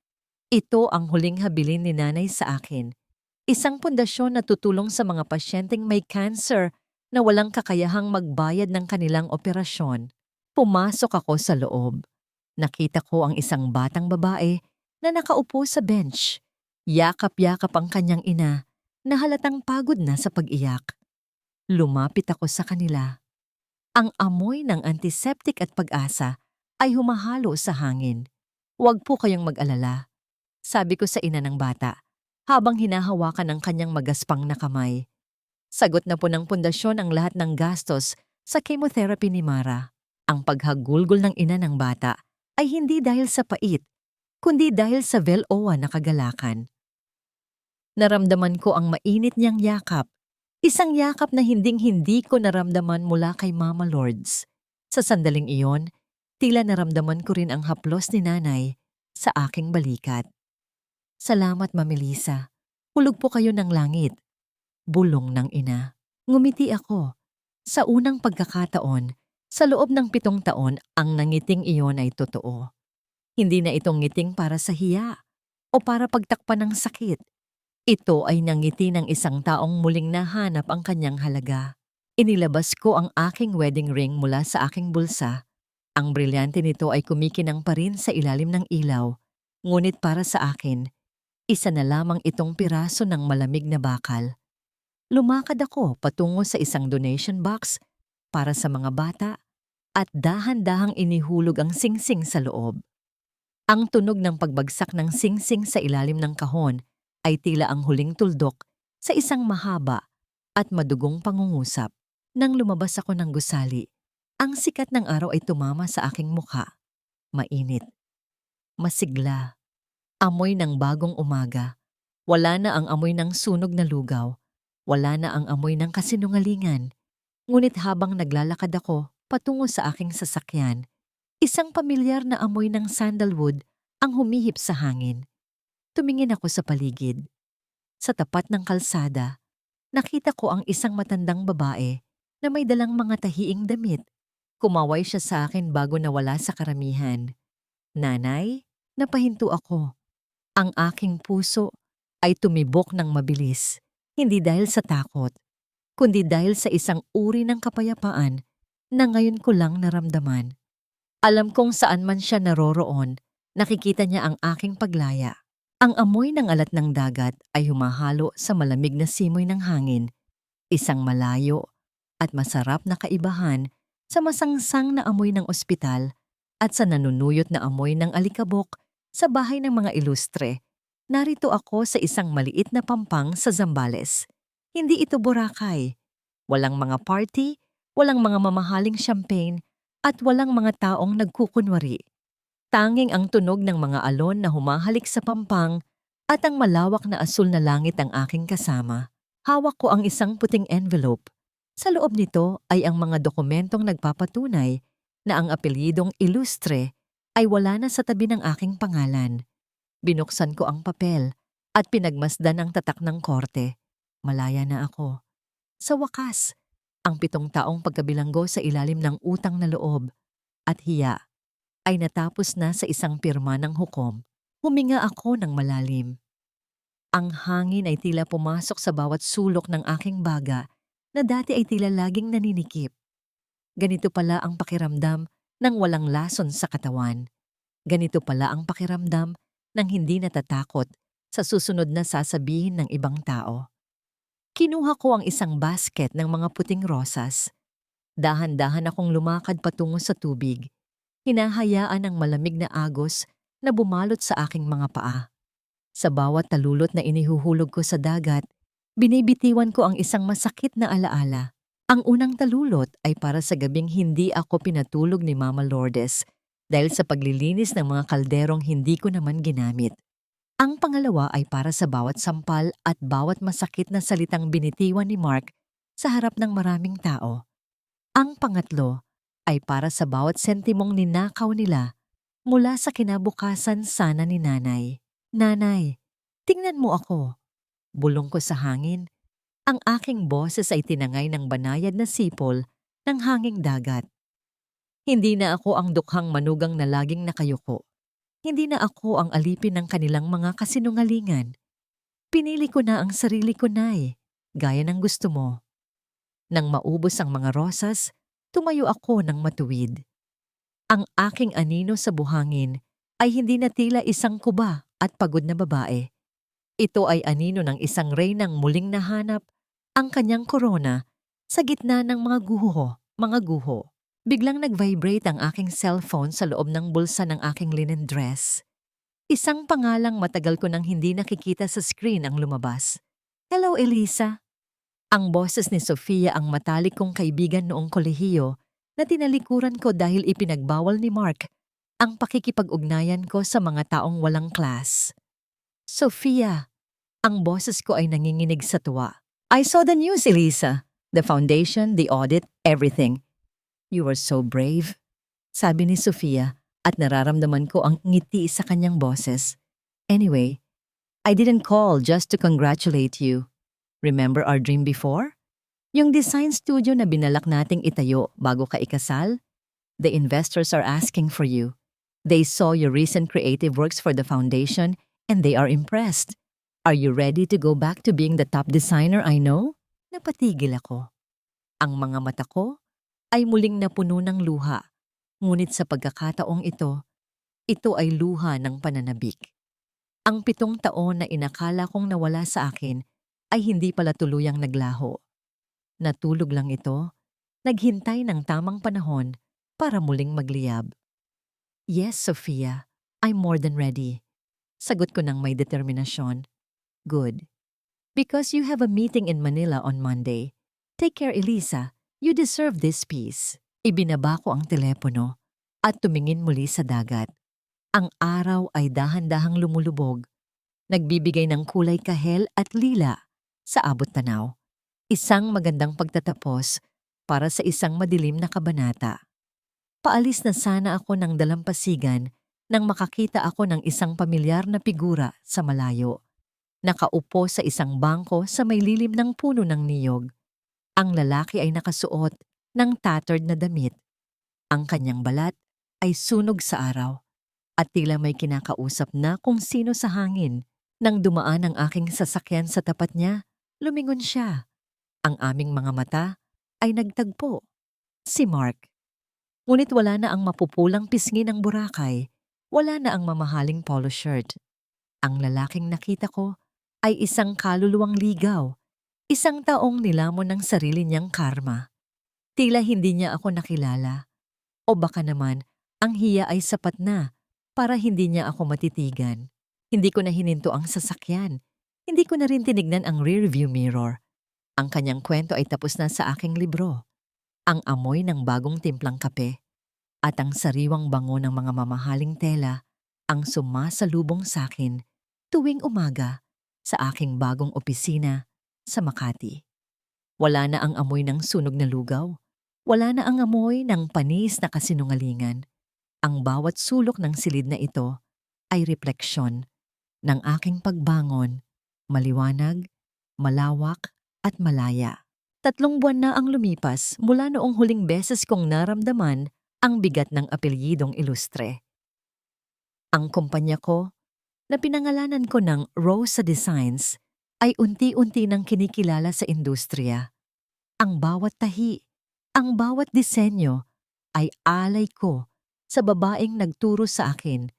Ito ang huling habilin ni nanay sa akin. Isang pundasyon na tutulong sa mga pasyenteng may cancer na walang kakayahang magbayad ng kanilang operasyon. Pumasok ako sa loob. Nakita ko ang isang batang babae na nakaupo sa bench. Yakap-yakap ang kanyang ina na halatang pagod na sa pag-iyak. Lumapit ako sa kanila. Ang amoy ng antiseptic at pag-asa ay humahalo sa hangin. Huwag po kayong mag-alala, sabi ko sa ina ng bata habang hinahawakan ang kanyang magaspang na kamay. Sagot na po ng pundasyon ang lahat ng gastos sa chemotherapy ni Mara. Ang paghagulgol ng ina ng bata ay hindi dahil sa pait, kundi dahil sa VELOA na kagalakan. Naramdaman ko ang mainit niyang yakap Isang yakap na hinding-hindi ko naramdaman mula kay Mama Lourdes. Sa sandaling iyon, tila naramdaman ko rin ang haplos ni Nanay sa aking balikat. Salamat, Mami Lisa. Hulog po kayo ng langit. Bulong ng ina. Ngumiti ako. Sa unang pagkakataon, sa loob ng 7 taon, ang nangiting iyon ay totoo. Hindi na itong ngiting para sa hiya o para pagtakpan ng sakit. Ito ay nangiti ng isang taong muling nahanap ang kanyang halaga. Inilabas ko ang aking wedding ring mula sa aking bulsa. Ang brilyante nito ay kumikinang pa rin sa ilalim ng ilaw, ngunit para sa akin, isa na lamang itong piraso ng malamig na bakal. Lumakad ako patungo sa isang donation box para sa mga bata at dahan-dahang inihulog ang singsing sa loob. Ang tunog ng pagbagsak ng singsing sa ilalim ng kahon ay tila ang huling tuldok sa isang mahaba at madugong pangungusap. Nang lumabas ako ng gusali, ang sikat ng araw ay tumama sa aking mukha. Mainit. Masigla. Amoy ng bagong umaga. Wala na ang amoy ng sunog na lugaw. Wala na ang amoy ng kasinungalingan. Ngunit habang naglalakad ako patungo sa aking sasakyan, isang pamilyar na amoy ng sandalwood ang humihip sa hangin. Tumingin ako sa paligid. Sa tapat ng kalsada, nakita ko ang isang matandang babae na may dalang mga tahiing damit. Kumaway siya sa akin bago nawala sa karamihan. Nanay, napahinto ako. Ang aking puso ay tumibok ng mabilis. Hindi dahil sa takot, kundi dahil sa isang uri ng kapayapaan na ngayon ko lang naramdaman. Alam kong saan man siya naroroon, nakikita niya ang aking paglaya. Ang amoy ng alat ng dagat ay humahalo sa malamig na simoy ng hangin, isang malayo at masarap na kaibahan sa masangsang na amoy ng ospital at sa nanunuyot na amoy ng alikabok sa bahay ng mga ilustre. Narito ako sa isang maliit na pampang sa Zambales. Hindi ito Boracay. Walang mga party, walang mga mamahaling champagne, at walang mga taong nagkukunwari. Tanging ang tunog ng mga alon na humahalik sa pampang at ang malawak na asul na langit ang aking kasama. Hawak ko ang isang puting envelope. Sa loob nito ay ang mga dokumentong nagpapatunay na ang apelyidong ilustre ay wala na sa tabi ng aking pangalan. Binuksan ko ang papel at pinagmasdan ang tatak ng korte. Malaya na ako. Sa wakas, ang 7 taong pagkabilanggo sa ilalim ng utang na loob at hiya ay natapos na sa isang pirma ng hukom. Huminga ako ng malalim. Ang hangin ay tila pumasok sa bawat sulok ng aking baga na dati ay tila laging naninikip. Ganito pala ang pakiramdam ng walang lason sa katawan. Ganito pala ang pakiramdam nang hindi natatakot sa susunod na sasabihin ng ibang tao. Kinuha ko ang isang basket ng mga puting rosas. Dahan-dahan akong lumakad patungo sa tubig. Hinahayaan ng malamig na agos na bumalot sa aking mga paa. Sa bawat talulot na inihuhulog ko sa dagat, binibitiwan ko ang isang masakit na alaala. Ang unang talulot ay para sa gabing hindi ako pinatulog ni Mama Lourdes dahil sa paglilinis ng mga kalderong hindi ko naman ginamit. Ang pangalawa ay para sa bawat sampal at bawat masakit na salitang binitiwan ni Mark sa harap ng maraming tao. Ang pangatlo ay para sa bawat sentimong ninakaw nila mula sa kinabukasan sana ni Nanay. Nanay, tingnan mo ako. Bulong ko sa hangin. Ang aking boses ay tinangay ng banayad na sipol ng hanging dagat. Hindi na ako ang dukhang manugang na laging nakayuko. Hindi na ako ang alipin ng kanilang mga kasinungalingan. Pinili ko na ang sarili ko, Nay, gaya ng gusto mo. Nang maubos ang mga rosas, tumayo ako ng matuwid. Ang aking anino sa buhangin ay hindi na tila isang kuba at pagod na babae. Ito ay anino ng isang reynang muling nahanap ang kanyang korona sa gitna ng mga guho. Biglang nag-vibrate ang aking cellphone sa loob ng bulsa ng aking linen dress. Isang pangalang matagal ko nang hindi nakikita sa screen ang lumabas. Hello, Elisa. Ang boses ni Sofia ang matalik kong kaibigan noong kolehiyo na tinalikuran ko dahil ipinagbawal ni Mark ang pakikipag-ugnayan ko sa mga taong walang class. Sofia, ang boses ko ay nanginginig sa tuwa. I saw the news, Elisa. The foundation, the audit, everything. You were so brave, sabi ni Sofia at nararamdaman ko ang ngiti sa kanyang boses. Anyway, I didn't call just to congratulate you. Remember our dream before? Yung design studio na binalak nating itayo bago ka ikasal? The investors are asking for you. They saw your recent creative works for the foundation and they are impressed. Are you ready to go back to being the top designer I know? Napatigil ako. Ang mga mata ko ay muling napuno ng luha. Ngunit sa pagkakataong ito ay luha ng pananabik. Ang 7 taon na inakala kong nawala sa akin ay hindi pala tuluyang naglaho. Natulog lang ito, naghintay ng tamang panahon para muling magliyab. Yes, Sofia, I'm more than ready. Sagot ko ng may determinasyon. Good. Because you have a meeting in Manila on Monday. Take care, Elisa. You deserve this peace. Ibinaba ko ang telepono at tumingin muli sa dagat. Ang araw ay dahan-dahang lumulubog. Nagbibigay ng kulay kahel at lila sa abot tanaw. Isang magandang pagtatapos para sa isang madilim na kabanata. Paalis na sana ako ng dalampasigan nang makakita ako ng isang pamilyar na figura sa malayo. Nakaupo sa isang bangko sa may lilim ng puno ng niyog. Ang lalaki ay nakasuot ng tattered na damit. Ang kanyang balat ay sunog sa araw at tila may kinakausap na kung sino sa hangin. Nang dumaan ang aking sasakyan sa tapat niya, lumingon siya. Ang aming mga mata ay nagtagpo. Si Mark. Ngunit wala na ang mapupulang pisngi ng Boracay. Wala na ang mamahaling polo shirt. Ang lalaking nakita ko ay isang kaluluwang ligaw. Isang taong nilamon ng sarili niyang karma. Tila hindi niya ako nakilala. O baka naman, ang hiya ay sapat na para hindi niya ako matitigan. Hindi ko na hininto ang sasakyan. Hindi ko na rin tinignan ang rearview mirror. Ang kanyang kwento ay tapos na sa aking libro. Ang amoy ng bagong timplang kape at ang sariwang bango ng mga mamahaling tela ang sumasalubong sa akin tuwing umaga sa aking bagong opisina sa Makati. Wala na ang amoy ng sunog na lugaw. Wala na ang amoy ng panis na kasinungalingan. Ang bawat sulok ng silid na ito ay refleksyon ng aking pagbangon, maliwanag, malawak, at malaya. 3 buwan na ang lumipas mula noong huling beses kong naramdaman ang bigat ng apelyidong ilustre. Ang kumpanya ko, na pinangalanan ko ng Rosa Designs, ay unti-unti nang kinikilala sa industriya. Ang bawat tahi, ang bawat disenyo ay alay ko sa babaeng nagturo sa akin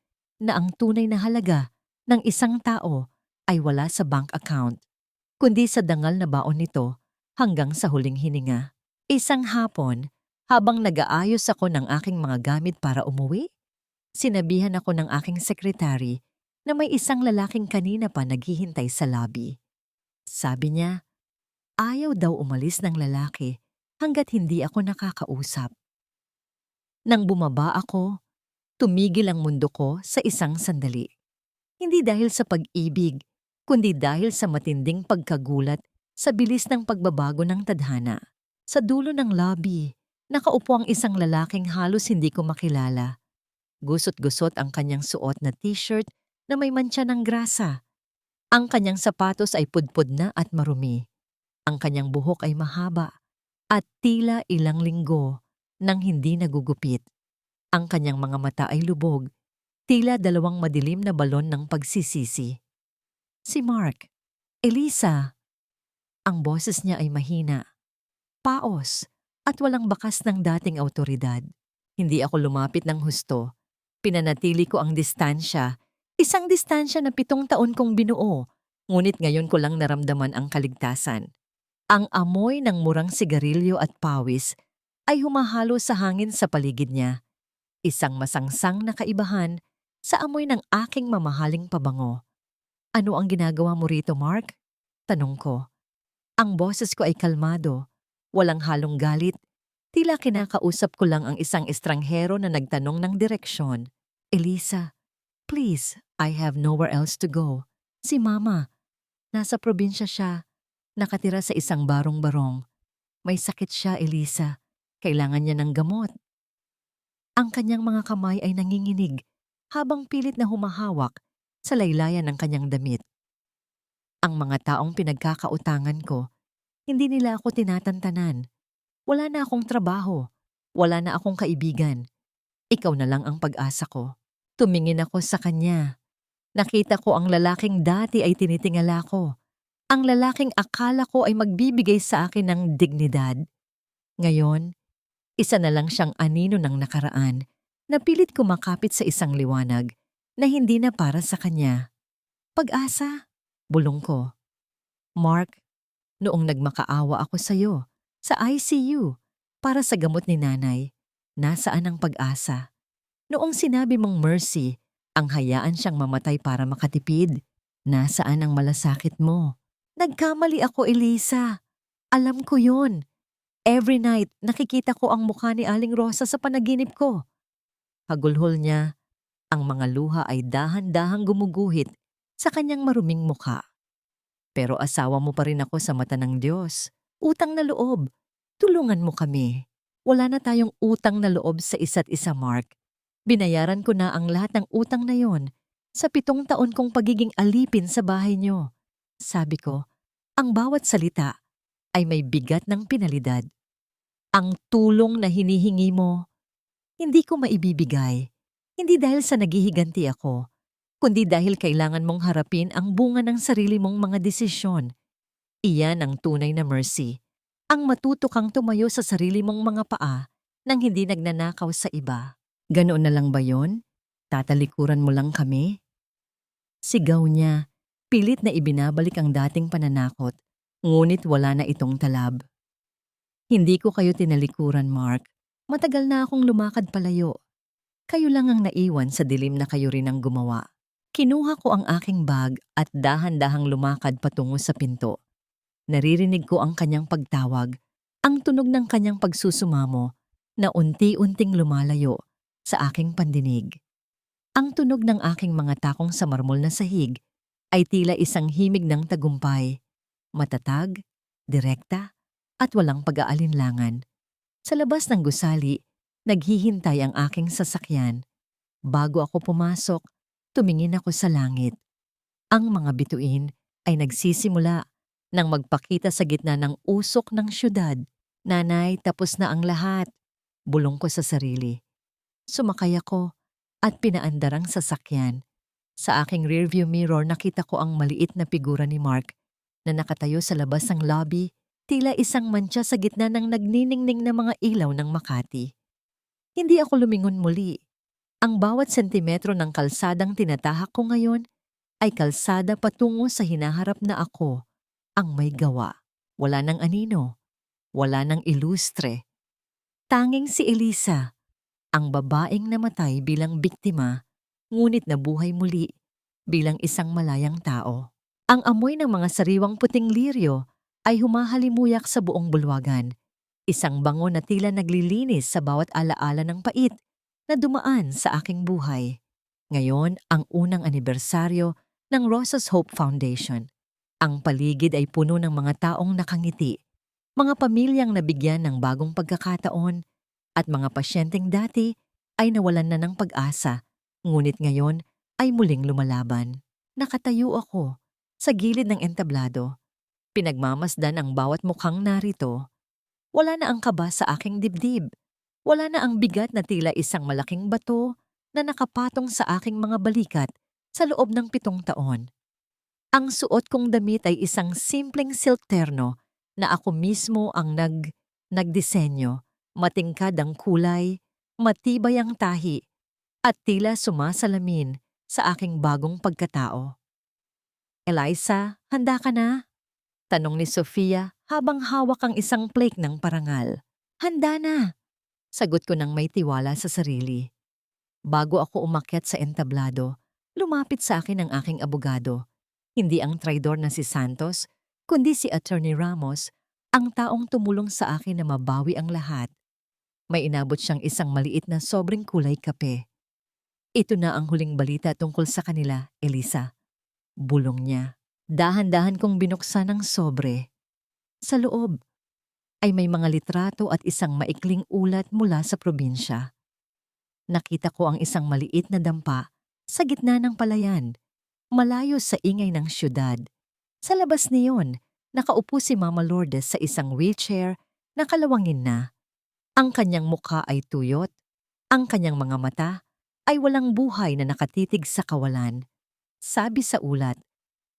na ang tunay na halaga ng isang tao ay wala sa bank account, kundi sa dangal na baon nito hanggang sa huling hininga. Isang hapon, habang nag-aayos ako ng aking mga gamit para umuwi, sinabihan ako ng aking sekretary na may isang lalaking kanina pa naghihintay sa lobby. Sabi niya, ayaw daw umalis ng lalaki hanggat hindi ako nakakausap. Nang bumaba ako, tumigil ang mundo ko sa isang sandali. Hindi dahil sa pag-ibig, kundi dahil sa matinding pagkagulat sa bilis ng pagbabago ng tadhana. Sa dulo ng lobby, nakaupo ang isang lalaking halos hindi ko makilala. Gusot-gusot ang kanyang suot na t-shirt na may mantsa ng grasa. Ang kanyang sapatos ay pudpud na at marumi. Ang kanyang buhok ay mahaba at tila ilang linggo nang hindi nagugupit. Ang kanyang mga mata ay lubog, tila 2 madilim na balon ng pagsisisi. Si Mark. Elisa. Ang boses niya ay mahina, paos, at walang bakas ng dating awtoridad. Hindi ako lumapit ng husto. Pinanatili ko ang distansya, isang distansya na 7 taon kong binuo, ngunit ngayon ko lang naramdaman ang kaligtasan. Ang amoy ng murang sigarilyo at pawis ay humahalo sa hangin sa paligid niya. Isang masangsang na kaibahan sa amoy ng aking mamahaling pabango. Ano ang ginagawa mo rito, Mark? Tanong ko. Ang boses ko ay kalmado, walang halong galit. Tila kinakausap ko lang ang isang estranghero na nagtanong ng direksyon. Elisa, please, I have nowhere else to go. Si Mama, nasa probinsya siya. Nakatira sa isang barong-barong. May sakit siya, Elisa. Kailangan niya ng gamot. Ang kanyang mga kamay ay nanginginig habang pilit na humahawak sa laylayan ng kanyang damit. Ang mga taong pinagkakautangan ko, hindi nila ako tinatantanan. Wala na akong trabaho. Wala na akong kaibigan. Ikaw na lang ang pag-asa ko. Tumingin ako sa kanya. Nakita ko ang lalaking dati ay tinitingala ko. Ang lalaking akala ko ay magbibigay sa akin ng dignidad. Ngayon, isa na lang siyang anino ng nakaraan na pilit kumakapit sa isang liwanag na hindi na para sa kanya. Pag-asa, bulong ko. Mark, noong nagmakaawa ako sa iyo, sa ICU, para sa gamot ni nanay, nasaan ang pag-asa? Noong sinabi mong mercy, ang hayaan siyang mamatay para makatipid, nasaan ang malasakit mo? Nagkamali ako, Elisa. Alam ko yun. Every night, nakikita ko ang mukha ni Aling Rosa sa panaginip ko. Hagulhol niya, ang mga luha ay dahan-dahang gumuguhit sa kanyang maruming mukha. Pero asawa mo pa rin ako sa mata ng Diyos. Utang na loob. Tulungan mo kami. Wala na tayong utang na loob sa isa't isa, Mark. Binayaran ko na ang lahat ng utang na yon sa 7 taon kong pagiging alipin sa bahay niyo. Sabi ko, ang bawat salita ay may bigat ng pinalidad. Ang tulong na hinihingi mo, hindi ko maibibigay. Hindi dahil sa naghihiganti ako, kundi dahil kailangan mong harapin ang bunga ng sarili mong mga desisyon. Iyan ang tunay na mercy. Ang matuto kang tumayo sa sarili mong mga paa nang hindi nagnanakaw sa iba. Ganoon na lang ba yon? Tatalikuran mo lang kami? Sigaw niya, pilit na ibinabalik ang dating pananakot, ngunit wala na itong talab. Hindi ko kayo tinalikuran, Mark. Matagal na akong lumakad palayo. Kayo lang ang naiwan sa dilim na kayo rin ang gumawa. Kinuha ko ang aking bag at dahan-dahang lumakad patungo sa pinto. Naririnig ko ang kanyang pagtawag, ang tunog ng kanyang pagsusumamo na unti-unting lumalayo sa aking pandinig. Ang tunog ng aking mga takong sa marmol na sahig ay tila isang himig ng tagumpay, matatag, direkta, at walang pag-aalinlangan. Sa labas ng gusali, naghihintay ang aking sasakyan. Bago ako pumasok, tumingin ako sa langit. Ang mga bituin ay nagsisimula nang magpakita sa gitna ng usok ng syudad. Nanay, tapos na ang lahat. Bulong ko sa sarili. Sumakay ako at pinaandar ang sasakyan. Sa aking rearview mirror nakita ko ang maliit na figura ni Mark na nakatayo sa labas ng lobby, tila isang mantsa sa gitna ng nagniningning na mga ilaw ng Makati. Hindi ako lumingon muli. Ang bawat sentimetro ng kalsadang tinatahak ko ngayon ay kalsada patungo sa hinaharap na ako ang may gawa. Wala nang anino, wala nang ilustre. Tanging si Elisa, ang babaeng namatay bilang biktima, ngunit nabuhay muli bilang isang malayang tao. Ang amoy ng mga sariwang puting liryo ay humahalimuyak sa buong bulwagan. Isang bango na tila naglilinis sa bawat alaala ng pait na dumaan sa aking buhay. Ngayon ang unang anibersaryo ng Rosa's Hope Foundation. Ang paligid ay puno ng mga taong nakangiti, mga pamilyang nabigyan ng bagong pagkakataon, at mga pasyenteng dati ay nawalan na ng pag-asa, ngunit ngayon ay muling lumalaban. Nakatayo ako sa gilid ng entablado. Pinagmamasdan ang bawat mukhang narito. Wala na ang kaba sa aking dibdib. Wala na ang bigat na tila isang malaking bato na nakapatong sa aking mga balikat sa loob ng 7 taon. Ang suot kong damit ay isang simpleng silk terno na ako mismo ang nagdisenyo. Matingkad ang kulay, matibay ang tahi, at tila sumasalamin sa aking bagong pagkatao. Eliza, handa ka na? Tanong ni Sofia habang hawak ang isang plate ng parangal. Handa na, sagot ko nang may tiwala sa sarili. Bago ako umakyat sa entablado, lumapit sa akin ang aking abogado. Hindi ang traidor na si Santos, kundi si Attorney Ramos, ang taong tumulong sa akin na mabawi ang lahat. May inabot siyang isang maliit na sobrang kulay kape. Ito na ang huling balita tungkol sa kanila, Elisa. Bulong niya. Dahan-dahan kong binuksan ang sobre. Sa loob ay may mga litrato at isang maikling ulat mula sa probinsya. Nakita ko ang isang maliit na dampa sa gitna ng palayan, malayo sa ingay ng syudad. Sa labas niyon, nakaupo si Mama Lourdes sa isang wheelchair na kalawangin na. Ang kanyang mukha ay tuyot, ang kanyang mga mata ay walang buhay na nakatitig sa kawalan. Sabi sa ulat,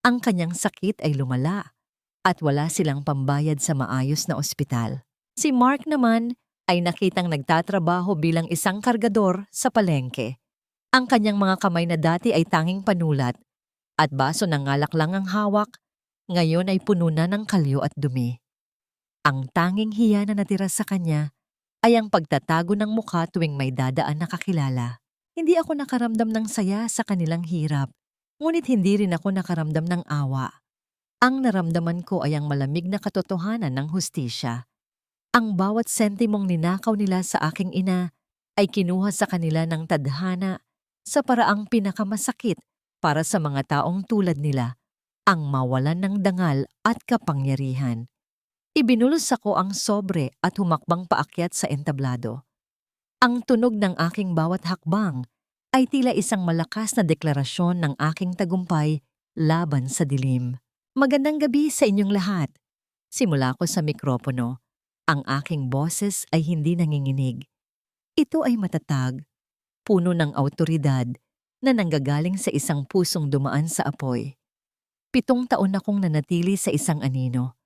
ang kanyang sakit ay lumala at wala silang pambayad sa maayos na ospital. Si Mark naman ay nakitang nagtatrabaho bilang isang kargador sa palengke. Ang kanyang mga kamay na dati ay tanging panulat at baso ng ngalak lang ang hawak, ngayon ay puno na ng kalyo at dumi. Ang tanging hiya na natira sa kanya ay ang pagtatago ng mukha tuwing may dadaan na kakilala. Hindi ako nakaramdam ng saya sa kanilang hirap, ngunit hindi rin ako nakaramdam ng awa. Ang naramdaman ko ay ang malamig na katotohanan ng hustisya. Ang bawat sentimong ninakaw nila sa aking ina ay kinuha sa kanila ng tadhana sa paraang pinakamasakit para sa mga taong tulad nila, ang mawalan ng dangal at kapangyarihan. Ibinulos ako ang sobre at humakbang paakyat sa entablado. Ang tunog ng aking bawat hakbang ay tila isang malakas na deklarasyon ng aking tagumpay laban sa dilim. Magandang gabi sa inyong lahat. Simula ko sa mikropono. Ang aking boses ay hindi nanginginig. Ito ay matatag, puno ng awtoridad na nanggagaling sa isang pusong dumaan sa apoy. 7 taon akong nanatili sa isang anino.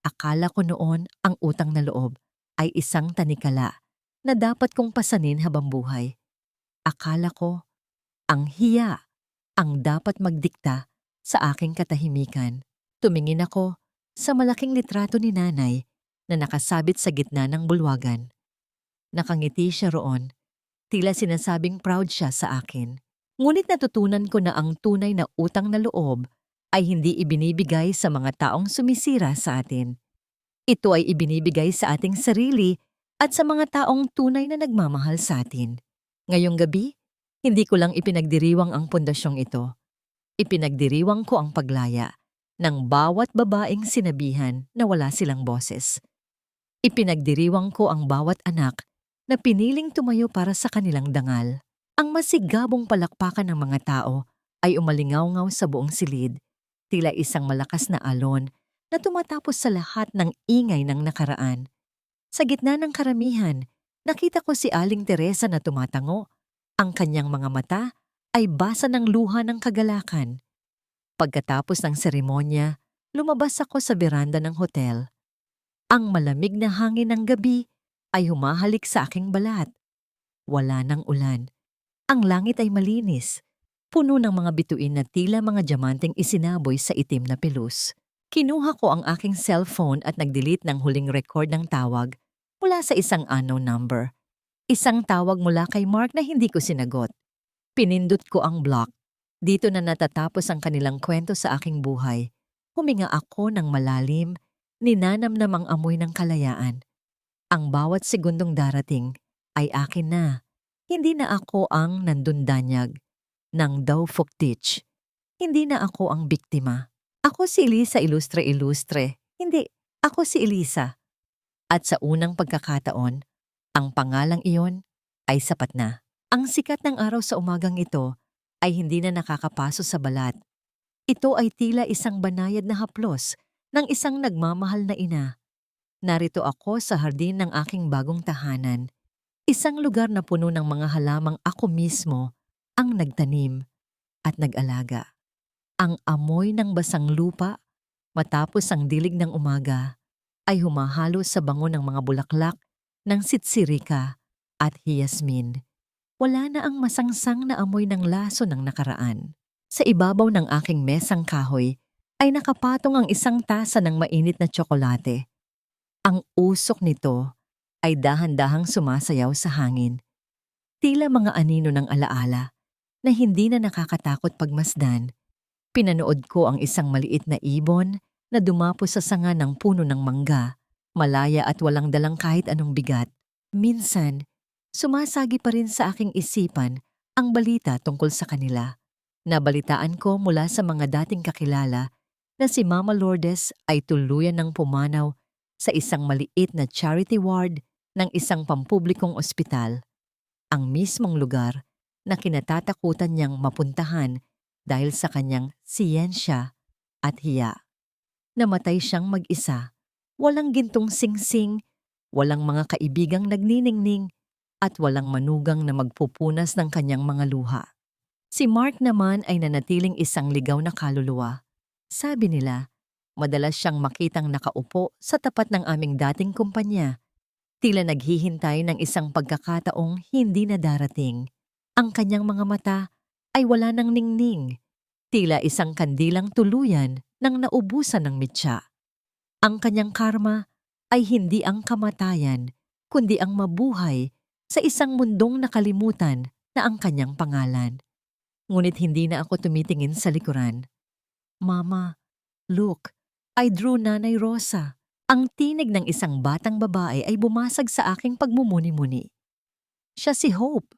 Akala ko noon ang utang na loob ay isang tanikala na dapat kong pasanin habang buhay. Akala ko ang hiya ang dapat magdikta sa aking katahimikan. Tumingin ako sa malaking litrato ni nanay na nakasabit sa gitna ng bulwagan. Nakangiti siya roon, tila sinasabing proud siya sa akin. Ngunit natutunan ko na ang tunay na utang na loob ay hindi ibinibigay sa mga taong sumisira sa atin. Ito ay ibinibigay sa ating sarili at sa mga taong tunay na nagmamahal sa atin. Ngayong gabi, hindi ko lang ipinagdiriwang ang pundasyong ito. Ipinagdiriwang ko ang paglaya ng bawat babaeng sinabihan na wala silang boses. Ipinagdiriwang ko ang bawat anak na piniling tumayo para sa kanilang dangal. Ang masigabong palakpakan ng mga tao ay umalingaw-ngaw sa buong silid, tila isang malakas na alon na tumatapos sa lahat ng ingay ng nakaraan. Sa gitna ng karamihan, nakita ko si Aling Teresa na tumatango. Ang kanyang mga mata ay basa ng luha ng kagalakan. Pagkatapos ng seremonya, lumabas ako sa beranda ng hotel. Ang malamig na hangin ng gabi ay humahalik sa aking balat. Wala ng ulan. Ang langit ay malinis, puno ng mga bituin na tila mga diamanteng isinaboy sa itim na pelus. Kinuha ko ang aking cellphone at nag-delete ng huling record ng tawag mula sa isang unknown number. Isang tawag mula kay Mark na hindi ko sinagot. Pinindot ko ang block. Dito na natatapos ang kanilang kwento sa aking buhay. Huminga ako ng malalim, ninanamnam ang amoy ng kalayaan. Ang bawat segundong darating ay akin na. Hindi na ako ang nandundanyag ng Daw Fuktich. Hindi na ako ang biktima. Ako si Elisa Ilustre-Ilustre. Hindi, ako si Elisa. At sa unang pagkakataon, ang pangalang iyon ay sapat na. Ang sikat ng araw sa umagang ito ay hindi na nakakapaso sa balat. Ito ay tila isang banayad na haplos ng isang nagmamahal na ina. Narito ako sa hardin ng aking bagong tahanan. Isang lugar na puno ng mga halamang ako mismo ang nagtanim at nag-alaga. Ang amoy ng basang lupa matapos ang dilig ng umaga ay humahalo sa bango ng mga bulaklak ng sitsirika at hiyasmin. Wala na ang masangsang na amoy ng laso ng nakaraan. Sa ibabaw ng aking mesang kahoy ay nakapatong ang isang tasa ng mainit na tsokolate. Ang usok nito ay dahan-dahang sumasayaw sa hangin. Tila mga anino ng alaala na hindi na nakakatakot pagmasdan. Pinanood ko ang isang maliit na ibon na dumapo sa sanga ng puno ng mangga, malaya at walang dalang kahit anong bigat. Minsan, sumasagi pa rin sa aking isipan ang balita tungkol sa kanila. Nabalitaan ko mula sa mga dating kakilala na si Mama Lourdes ay tuluyan ng pumanaw sa isang maliit na charity ward ng isang pampublikong ospital, ang mismong lugar na kinatatakutan niyang mapuntahan dahil sa kanyang siyensya at hiya. Namatay siyang mag-isa, walang gintong singsing, walang mga kaibigang nagniningning, at walang manugang na magpupunas ng kanyang mga luha. Si Mark naman ay nanatiling isang ligaw na kaluluwa. Sabi nila, madalas siyang makitang nakaupo sa tapat ng aming dating kumpanya, tila naghihintay ng isang pagkakataong hindi na darating. Ang kanyang mga mata ay wala ng ningning, tila isang kandilang tuluyan nang naubusan ng mitya. Ang kanyang karma ay hindi ang kamatayan, kundi ang mabuhay sa isang mundong nakalimutan na ang kanyang pangalan. Ngunit hindi na ako tumitingin sa likuran. Mama, look, I drew Nanay Rosa. Ang tinig ng isang batang babae ay bumasag sa aking pagmumuni-muni. Siya si Hope,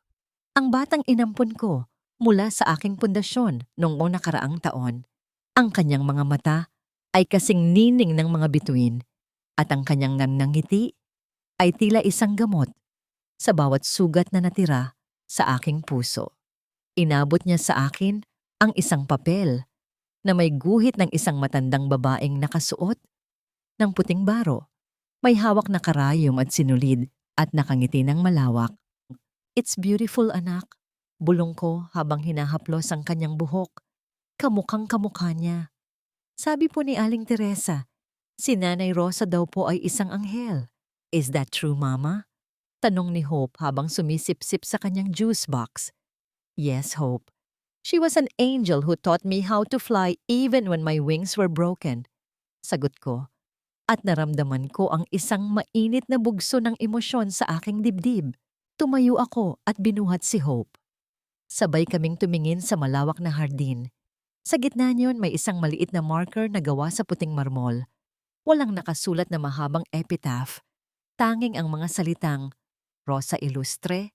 ang batang inampon ko mula sa aking pundasyon noong nakaraang taon. Ang kanyang mga mata ay kasing nining ng mga bituin at ang kanyang ngiti ay tila isang gamot sa bawat sugat na natira sa aking puso. Inabot niya sa akin ang isang papel na may guhit ng isang matandang babaeng nakasuot ng puting baro. May hawak na karayom at sinulid at nakangiti ng malawak. It's beautiful, anak. Bulong ko habang hinahaplos ang kanyang buhok. Kamukhang kamukha niya. Sabi po ni Aling Teresa, si Nanay Rosa daw po ay isang anghel. Is that true, Mama? Tanong ni Hope habang sumisip-sip sa kanyang juice box. Yes, Hope. She was an angel who taught me how to fly even when my wings were broken. Sagot ko. At naramdaman ko ang isang mainit na bugso ng emosyon sa aking dibdib. Tumayo ako at binuhat si Hope. Sabay kaming tumingin sa malawak na hardin. Sa gitna niyon may isang maliit na marker na gawa sa puting marmol. Walang nakasulat na mahabang epitaph. Tanging ang mga salitang, Rosa Ilustre,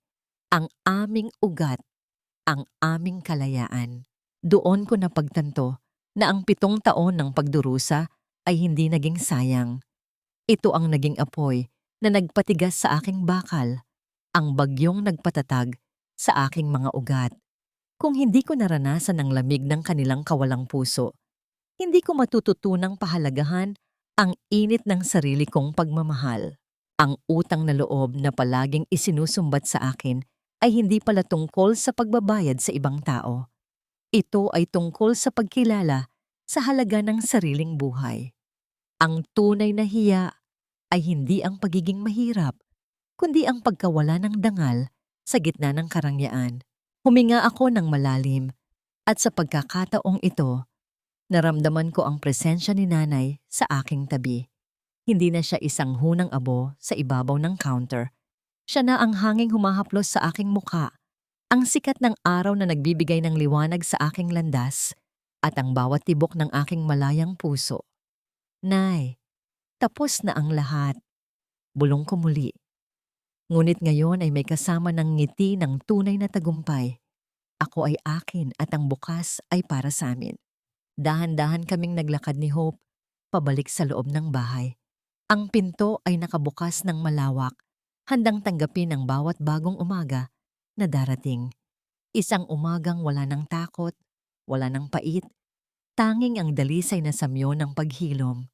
ang aming ugat, ang aming kalayaan. Doon ko napagtanto na ang 7 taon ng pagdurusa ay hindi naging sayang. Ito ang naging apoy na nagpatigas sa aking bakal, ang bagyong nagpatatag sa aking mga ugat. Kung hindi ko naranasan ang lamig ng kanilang kawalang puso, hindi ko matututunang pahalagahan ang init ng sarili kong pagmamahal. Ang utang na loob na palaging isinusumbat sa akin ay hindi pala tungkol sa pagbabayad sa ibang tao. Ito ay tungkol sa pagkilala sa halaga ng sariling buhay. Ang tunay na hiya ay hindi ang pagiging mahirap, kundi ang pagkawala ng dangal sa gitna ng karangyaan. Huminga ako ng malalim at sa pagkakataong ito, naramdaman ko ang presensya ni Nanay sa aking tabi. Hindi na siya isang hunang abo sa ibabaw ng counter. Siya na ang hanging humahaplos sa aking mukha, ang sikat ng araw na nagbibigay ng liwanag sa aking landas at ang bawat tibok ng aking malayang puso. Nay, tapos na ang lahat. Bulong ko muli. Ngunit ngayon ay may kasama ng ngiti ng tunay na tagumpay. Ako ay akin at ang bukas ay para sa amin. Dahan-dahan kaming naglakad ni Hope pabalik sa loob ng bahay. Ang pinto ay nakabukas ng malawak, handang tanggapin ang bawat bagong umaga na darating. Isang umagang wala ng takot, wala ng pait, tanging ang dalisay na samyo ng paghilom.